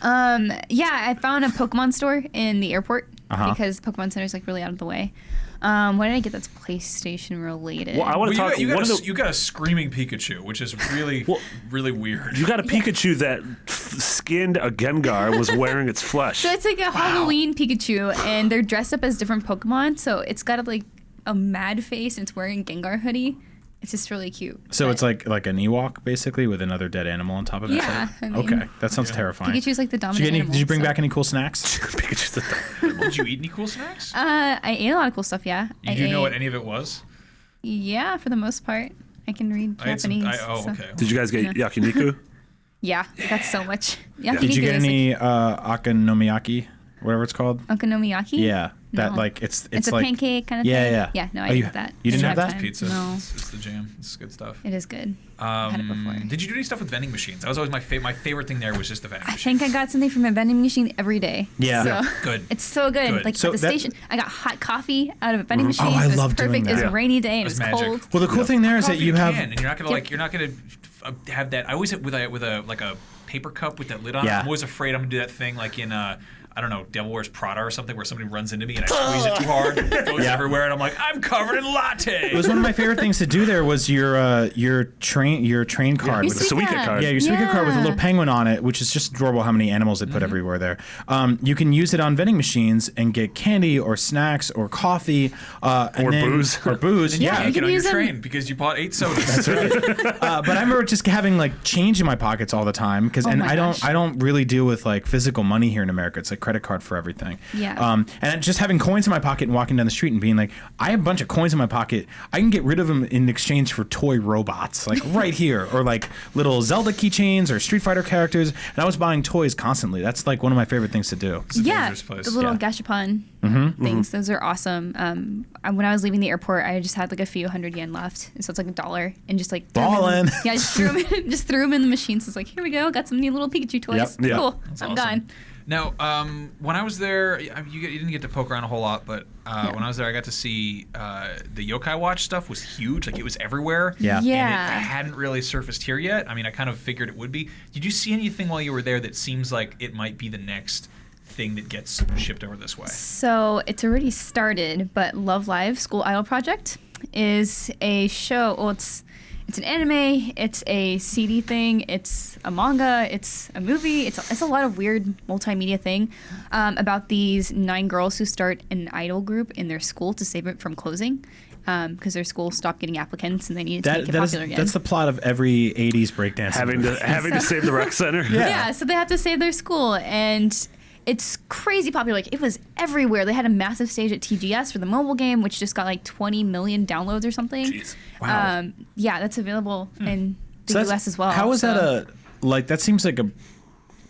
Speaker 4: Yeah, I found a Pokemon store in the airport because Pokemon Center is like really out of the way. What did I get that's PlayStation related?
Speaker 2: Well, I want
Speaker 1: Well,
Speaker 2: to talk.
Speaker 1: you got a screaming Pikachu, which is really really weird.
Speaker 2: You got a Pikachu that skinned a Gengar, was wearing its flesh.
Speaker 4: So it's like a Halloween Pikachu, and they're dressed up as different Pokemon. So it's got like a mad face, and it's wearing a Gengar hoodie. It's just really cute.
Speaker 3: So
Speaker 4: But
Speaker 3: it's like an Ewok basically with another dead animal on top of it.
Speaker 4: Yeah, I mean-
Speaker 3: Okay, that sounds terrifying.
Speaker 4: Pikachu's like the
Speaker 3: Did you,
Speaker 4: dominant animal.
Speaker 3: did you bring
Speaker 4: so-
Speaker 3: back any cool snacks?
Speaker 2: Pikachu's the
Speaker 1: Did you eat any cool snacks?
Speaker 4: I ate a lot of cool stuff. Yeah.
Speaker 1: You do know what any of it was?
Speaker 4: Yeah, for the most part, I can read
Speaker 1: I ate some.
Speaker 4: Japanese.
Speaker 1: Oh,
Speaker 4: so-
Speaker 1: okay.
Speaker 2: Did you guys get yakiniku?
Speaker 4: Yeah, that's so much. Yeah.
Speaker 3: Did you get any okonomiyaki, whatever it's called?
Speaker 4: Okonomiyaki?
Speaker 3: Yeah. That
Speaker 4: No.
Speaker 3: like it's
Speaker 4: It's a
Speaker 3: like
Speaker 4: pancake kind of
Speaker 3: yeah,
Speaker 4: thing.
Speaker 3: yeah.
Speaker 4: Yeah, no, I
Speaker 3: Oh,
Speaker 4: didn't have that.
Speaker 3: you didn't have that?
Speaker 4: time.
Speaker 1: Pizza.
Speaker 4: No.
Speaker 1: It's the jam. It's good stuff.
Speaker 4: It is good. I've had it before.
Speaker 1: Did you do any stuff with vending machines? That was always my favorite thing there was just the vending
Speaker 4: I
Speaker 1: machine.
Speaker 4: think I got something from a vending machine every day.
Speaker 3: Yeah.
Speaker 4: So,
Speaker 3: Yeah.
Speaker 1: Good.
Speaker 4: It's so good.
Speaker 1: Good.
Speaker 4: Like
Speaker 3: So
Speaker 4: at the
Speaker 3: that-
Speaker 4: station, I got hot coffee out of a vending machine.
Speaker 3: Oh, I
Speaker 4: it was
Speaker 3: love doing
Speaker 4: perfect.
Speaker 3: that.
Speaker 4: It was
Speaker 3: Yeah.
Speaker 4: a rainy day and
Speaker 1: It was
Speaker 4: it was
Speaker 1: magic.
Speaker 4: cold.
Speaker 3: Well, the cool thing there is that
Speaker 1: Coffee
Speaker 3: you have
Speaker 1: can, and you're not gonna have that. I always with a like a paper cup with that lid on it.
Speaker 3: Yeah.
Speaker 1: I'm always afraid I'm gonna do that thing like in I don't know, Devil Wears Prada or something, where somebody runs into me and I squeeze it too hard, it goes everywhere, and I'm like, I'm covered in latte.
Speaker 3: It was one of my favorite things to do. There was your train card
Speaker 4: Your
Speaker 3: with
Speaker 2: the Suica card.
Speaker 3: Yeah, your Suica card with a
Speaker 4: Yeah.
Speaker 3: little penguin on it, which is just adorable how many animals they put everywhere there. You can use it on vending machines and get candy or snacks or coffee.
Speaker 2: Or booze.
Speaker 3: Or booze,
Speaker 1: And you
Speaker 3: yeah.
Speaker 1: can't get
Speaker 4: can
Speaker 1: on your
Speaker 4: use them-
Speaker 1: train because you bought 8 sodas.
Speaker 3: That's right. But I remember just having like change in my pockets all the time and
Speaker 4: my gosh.
Speaker 3: I don't really deal with like physical money here in America. It's like credit card for everything.
Speaker 4: Yeah.
Speaker 3: And just having coins in my pocket and walking down the street and being like, I have a bunch of coins in my pocket. I can get rid of them in exchange for toy robots, like right here, or like little Zelda keychains or Street Fighter characters. And I was buying toys constantly. That's like one of my favorite things to do.
Speaker 1: It's a
Speaker 4: Yeah,
Speaker 1: dangerous place.
Speaker 4: the little
Speaker 3: Yeah.
Speaker 4: gashapon things. Those are awesome. When I was leaving the airport, I just had like a few $100 left, and so it's like $1, and just like threw 'em in-
Speaker 3: Ballin'.
Speaker 4: Yeah, just threw them in the machine. So it's like, here we go, got some new little Pikachu toys.
Speaker 3: Yep.
Speaker 2: Yeah.
Speaker 4: Cool,
Speaker 1: That's
Speaker 4: I'm
Speaker 1: awesome.
Speaker 4: done.
Speaker 1: Now, when I was there, you didn't get to poke around a whole lot, but when I was there, I got to see the Yokai Watch stuff was huge. Like, it was everywhere.
Speaker 3: Yeah.
Speaker 1: And
Speaker 4: Yeah.
Speaker 1: it hadn't really surfaced here yet. I mean, I kind of figured it would be. Did you see anything while you were there that seems like it might be the next thing that gets shipped over this way?
Speaker 4: So it's already started, but Love Live School Idol Project is a show. Well, it's an anime, it's a CD thing, it's a manga, it's a movie, it's a lot of weird multimedia thing about these 9 girls who start an idol group in their school to save it from closing because their school stopped getting applicants and they needed to make it popular again.
Speaker 3: That's the plot of every 80s breakdance.
Speaker 2: Having to save the rec center.
Speaker 4: Yeah, so they have to save their school, and it's crazy popular. Like, it was everywhere. They had a massive stage at TGS for the mobile game, which just got like 20 million downloads or something.
Speaker 2: Jeez.
Speaker 3: Wow.
Speaker 4: Yeah, that's available in the
Speaker 3: So
Speaker 4: US as well.
Speaker 3: How is
Speaker 4: so-
Speaker 3: that that seems like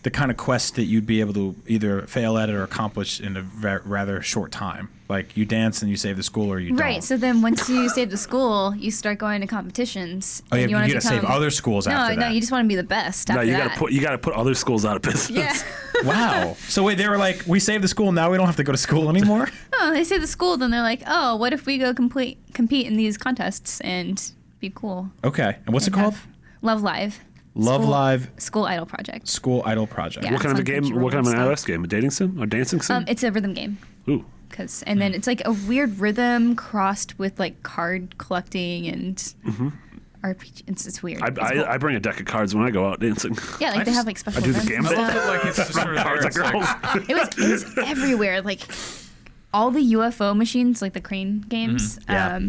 Speaker 3: the kind of quest that you'd be able to either fail at it or accomplish in a rather short time. Like, you dance and you save the school, or you don't.
Speaker 4: Right. So then once you save the school, you start going to competitions.
Speaker 3: Oh, yeah,
Speaker 4: and
Speaker 3: you
Speaker 4: wanna
Speaker 3: gotta save other schools
Speaker 4: no,
Speaker 3: after
Speaker 4: No,
Speaker 3: that.
Speaker 4: you just want to be the best
Speaker 2: No,
Speaker 4: after
Speaker 2: you
Speaker 4: that.
Speaker 2: gotta put other schools out of business.
Speaker 4: Yeah.
Speaker 3: Wow. So wait, they were like, we saved the school, now we don't have to go to school anymore?
Speaker 4: Oh, they save the school, then they're like, oh, what if we go compete in these contests and be cool?
Speaker 3: Okay. And what's it
Speaker 4: And
Speaker 3: called?
Speaker 4: have Love Live.
Speaker 3: Love
Speaker 4: School-
Speaker 3: Live
Speaker 4: School Idol Project.
Speaker 3: School Idol Project.
Speaker 4: Yeah.
Speaker 2: What kind of a
Speaker 4: It's on
Speaker 2: game? What kind of an
Speaker 4: Crunchyroll
Speaker 2: iOS game? A dating sim? A dancing sim?
Speaker 4: It's a rhythm game.
Speaker 2: Ooh.
Speaker 4: And then it's like a weird rhythm crossed with like card collecting and RPG. It's weird. It's cool.
Speaker 2: I bring a deck of cards when I go out dancing.
Speaker 4: Yeah, like they have like special
Speaker 2: I do the
Speaker 4: events and
Speaker 2: gambit.
Speaker 1: I
Speaker 4: stuff.
Speaker 1: love it like it's just sort of there.
Speaker 2: Cards like
Speaker 1: It's like,
Speaker 2: girls.
Speaker 4: It was everywhere. Like all the UFO machines, like the crane games,
Speaker 3: Yeah.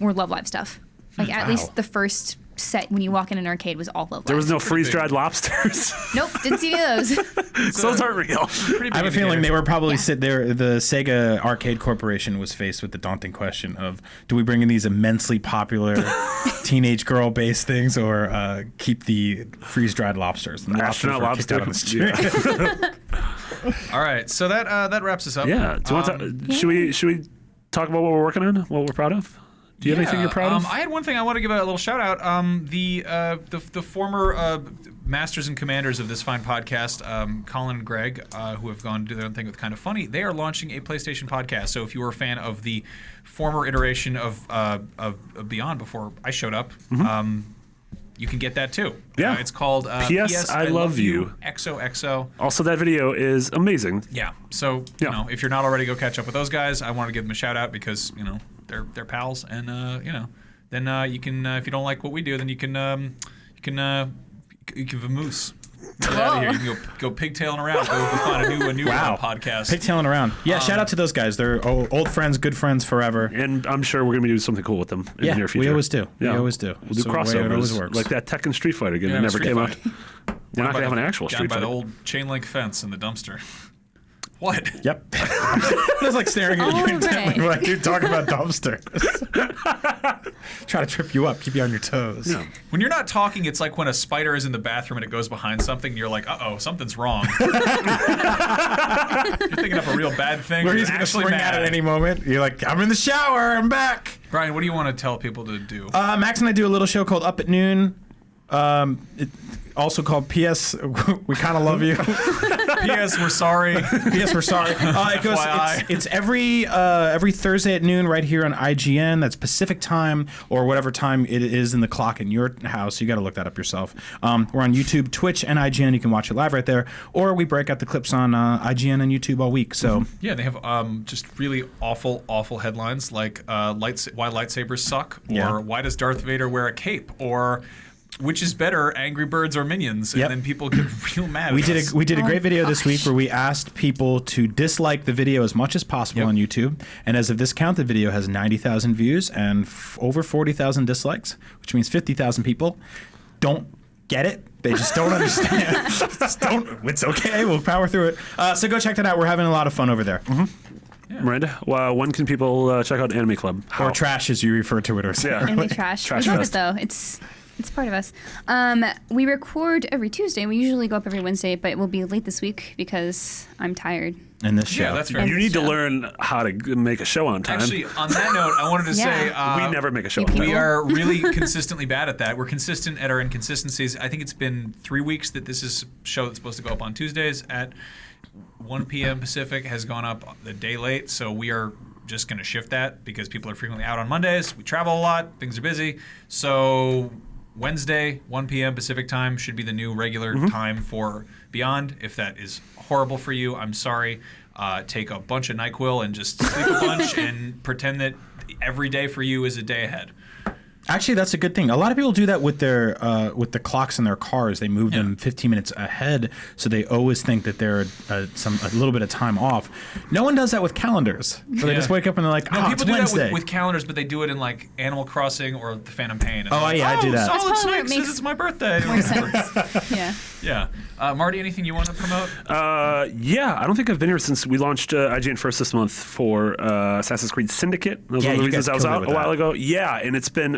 Speaker 4: were Love Live stuff. Like at
Speaker 3: Wow.
Speaker 4: least the first set when you walk in an arcade was all Love Live.
Speaker 2: There was no freeze-dried lobsters.
Speaker 4: Nope, didn't see any of those.
Speaker 2: Those aren't real.
Speaker 1: pretty big
Speaker 3: I have a feeling they
Speaker 1: indicator.
Speaker 3: were probably
Speaker 4: Yeah.
Speaker 3: sit there. The Sega Arcade Corporation was faced with the daunting question of: do we bring in these immensely popular teenage girl-based things, or keep the freeze-dried lobsters? And the
Speaker 2: Astronaut
Speaker 3: lobsters were
Speaker 2: lobster.
Speaker 3: kicked out on the street.
Speaker 1: All right, so that wraps us up.
Speaker 2: Yeah. Do you want to? Should we talk about what we're working on? What we're proud of? Do you have anything you're proud of?
Speaker 1: I had one thing I want to give a little shout out. The former masters and commanders of this fine podcast, Colin and Greg, who have gone to do their own thing with Kind of Funny, they are launching a PlayStation podcast. So if you were a fan of the former iteration of Beyond before I showed up, you can get that too.
Speaker 2: Yeah.
Speaker 1: It's called
Speaker 2: P.S. I Love You.
Speaker 1: XOXO.
Speaker 2: Also, that video is amazing.
Speaker 1: Yeah. So
Speaker 2: Yeah.
Speaker 1: if you're not already, go catch up with those guys. I want to give them a shout out because they're pals, and then you can if you don't like what we do, then you can vamoose. Get out of here. You can go pigtailing around. Go find a new podcast.
Speaker 3: Pigtailing around. Yeah, shout out to those guys. They're old friends, good friends forever.
Speaker 2: And I'm sure we're going to be doing something cool with them in
Speaker 3: Yeah,
Speaker 2: the near future.
Speaker 3: we always do.
Speaker 2: Yeah.
Speaker 3: We always do.
Speaker 2: We'll do
Speaker 3: It's the way
Speaker 2: crossovers.
Speaker 3: it always works.
Speaker 2: Like that Tekken Street Fighter game that
Speaker 1: Yeah,
Speaker 2: never
Speaker 1: Street
Speaker 2: came out.
Speaker 1: Fighter.
Speaker 2: We're not going to have an actual
Speaker 1: down
Speaker 2: Street
Speaker 1: by
Speaker 2: Fighter.
Speaker 1: the old chain link fence in the dumpster. What?
Speaker 3: Yep. I was like staring at you intently while you talk about dumpsters. Try to trip you up, keep you on your toes.
Speaker 2: Yeah.
Speaker 1: When you're not talking, it's like when a spider is in the bathroom and it goes behind something, and you're like, uh-oh, something's wrong. You're thinking of a real bad thing.
Speaker 3: Where he's going to spring out at any moment. You're like, I'm in the shower, I'm back.
Speaker 1: Brian, what do you want to tell people to do?
Speaker 3: Max and I do a little show called Up at Noon. Also called P.S. We kind of love you.
Speaker 1: P.S. We're sorry.
Speaker 3: P.S. We're sorry. It goes. It's every Thursday at noon right here on IGN. That's Pacific time or whatever time it is in the clock in your house. You got to look that up yourself. We're on YouTube, Twitch, and IGN. You can watch it live right there, or we break out the clips on IGN and YouTube all week. So
Speaker 1: yeah, they have just really awful headlines like why lightsabers suck, or why does Darth Vader wear a cape, or which is better, Angry Birds or Minions? And then people get real mad.
Speaker 3: We did a great video this week where we asked people to dislike the video as much as possible on YouTube. And as of this count, the video has 90,000 views and over 40,000 dislikes, which means 50,000 people don't get it. They just don't understand. It's okay. We'll power through it. So go check that out. We're having a lot of fun over there.
Speaker 2: Mm-hmm. Yeah. Miranda, when can people check out Anime Club?
Speaker 3: Or Trash, as you refer to it.
Speaker 4: Anime Trash. We love it, though. It's part of us. We record every Tuesday. We usually go up every Wednesday, but it will be late this week because I'm tired.
Speaker 3: And this show.
Speaker 1: Yeah, that's fair.
Speaker 2: You need to learn how to make a show on time.
Speaker 1: Actually, on that note, I wanted to say
Speaker 2: we never make a show on time.
Speaker 1: We are really consistently bad at that. We're consistent at our inconsistencies. I think it's been 3 weeks that this is a show that's supposed to go up on Tuesdays at 1 p.m. Pacific has gone up a day late, so we are just going to shift that because people are frequently out on Mondays. We travel a lot. Things are busy. So Wednesday, 1 p.m. Pacific time should be the new regular time for Beyond. If that is horrible for you, I'm sorry. Take a bunch of NyQuil and just sleep a bunch and pretend that every day for you is a day ahead.
Speaker 3: Actually, that's a good thing. A lot of people do that with their with the clocks in their cars. They move them 15 minutes ahead, so they always think that they're a little bit of time off. No one does that with calendars. Where they just wake up and they're like,
Speaker 1: people
Speaker 3: it's
Speaker 1: do
Speaker 3: Wednesday.
Speaker 1: that with calendars, but they do it in like Animal Crossing or The Phantom Pain. And
Speaker 3: I do that.
Speaker 1: Solid Snake says it's my birthday.
Speaker 4: More sense.
Speaker 1: Yeah. Marty, anything you want to promote?
Speaker 2: I don't think I've been here since we launched IGN First this month for Assassin's Creed Syndicate. That was one of the reasons I was out a while ago. Yeah, and it's been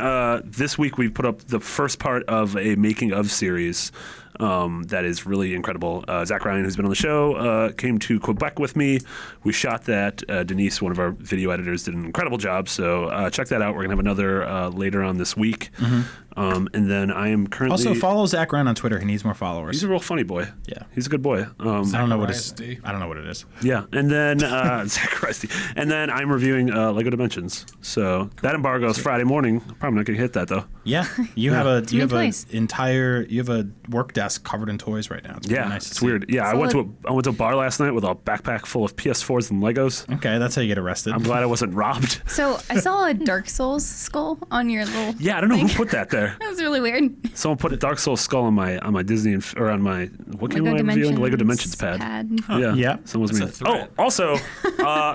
Speaker 2: this week we've put up the first part of a making of series that is really incredible. Zach Ryan, who's been on the show, came to Quebec with me. We shot that. Denise, one of our video editors, did an incredible job. So check that out. We're going to have another later on this week. And then I am currently...
Speaker 3: Also, follow Zach Ryan on Twitter. He needs more followers.
Speaker 2: He's a real funny boy.
Speaker 3: Yeah.
Speaker 2: He's a good boy.
Speaker 3: I don't know what it is. Yeah.
Speaker 2: And then Zach Rusty. And then I'm reviewing Lego Dimensions. So that embargo's Friday morning. Probably not going to hit that, though.
Speaker 3: Yeah. You have a work desk covered in toys right now. It's nice to
Speaker 2: it's
Speaker 3: see.
Speaker 2: weird. Yeah, I went to a bar last night with a backpack full of PS4s and Legos.
Speaker 3: Okay, that's how you get arrested.
Speaker 2: I'm glad I wasn't robbed.
Speaker 4: So I saw a Dark Souls skull on your little
Speaker 2: Yeah, I don't know
Speaker 4: thing.
Speaker 2: who put that there.
Speaker 4: That was really weird.
Speaker 2: Someone put a Dark Souls skull on my Disney or on my what game am I reviewing? Lego Dimensions pad.
Speaker 3: Yeah.
Speaker 2: Someone's
Speaker 1: That's a
Speaker 2: made.
Speaker 1: threat.
Speaker 2: Oh, also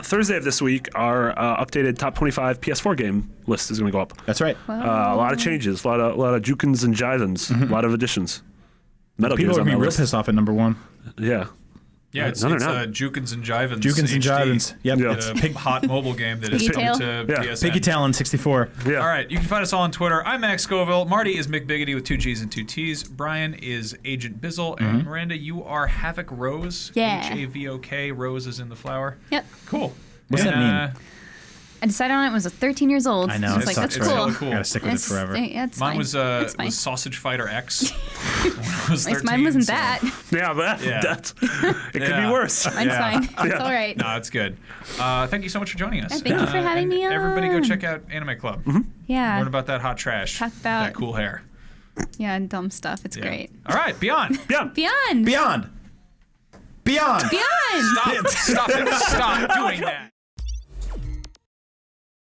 Speaker 2: Thursday of this week, our updated top 25 PS4 game list is going to go up.
Speaker 3: That's right.
Speaker 2: A lot of changes, a lot of jukins and jivins, a lot of additions. Metal
Speaker 3: People
Speaker 2: Gear's
Speaker 3: are
Speaker 2: on
Speaker 3: being
Speaker 2: that
Speaker 3: real
Speaker 2: list.
Speaker 3: pissed off at number one.
Speaker 2: Yeah.
Speaker 1: Yeah, it's
Speaker 2: No, they're not.
Speaker 1: Jukins and Jivins.
Speaker 3: Jukins and
Speaker 1: HD.
Speaker 3: Jivins. Yep.
Speaker 2: Yeah.
Speaker 1: It's a hot mobile game that is
Speaker 4: Piggy
Speaker 1: coming
Speaker 4: Tail.
Speaker 1: to
Speaker 2: Yeah.
Speaker 1: PSN.
Speaker 3: Piggy Talon 64.
Speaker 2: Yeah.
Speaker 1: All right, you can find us all on Twitter. I'm Max Scoville. Marty is Mick Biggity with 2 G's and 2 T's. Brian is Agent Bizzle. And Miranda, you are Havoc Rose.
Speaker 4: Yeah.
Speaker 1: Havok. Rose is in the flower.
Speaker 4: Yep.
Speaker 1: Cool.
Speaker 3: What's that mean?
Speaker 4: I decided on it when I was 13 years old.
Speaker 3: I know.
Speaker 4: I was
Speaker 3: it
Speaker 4: like,
Speaker 3: sucks,
Speaker 4: that's
Speaker 3: right?
Speaker 4: cool.
Speaker 1: Cool.
Speaker 3: I gotta stick with it forever.
Speaker 4: Yeah, it's
Speaker 1: Mine
Speaker 4: fine.
Speaker 1: was
Speaker 4: It's fine.
Speaker 1: Sausage Fighter X. when I was
Speaker 4: At least
Speaker 1: 13,
Speaker 4: mine wasn't
Speaker 1: so-
Speaker 4: that.
Speaker 2: Yeah,
Speaker 1: Yeah.
Speaker 2: that's it could be
Speaker 1: Yeah.
Speaker 2: worse.
Speaker 4: Mine's fine. It's all right.
Speaker 1: No, it's good. Thank you so much for joining us.
Speaker 4: Thank you for having
Speaker 1: and
Speaker 4: me on.
Speaker 1: Everybody go check out Anime Club.
Speaker 4: Yeah.
Speaker 1: Learn about that hot trash.
Speaker 4: Talk about-
Speaker 1: that cool hair.
Speaker 4: Yeah, and dumb stuff. It's
Speaker 1: Yeah.
Speaker 4: great.
Speaker 1: All right, Beyond.
Speaker 2: Yeah.
Speaker 4: Beyond.
Speaker 3: Beyond.
Speaker 4: Beyond.
Speaker 1: Stop it. Stop doing that.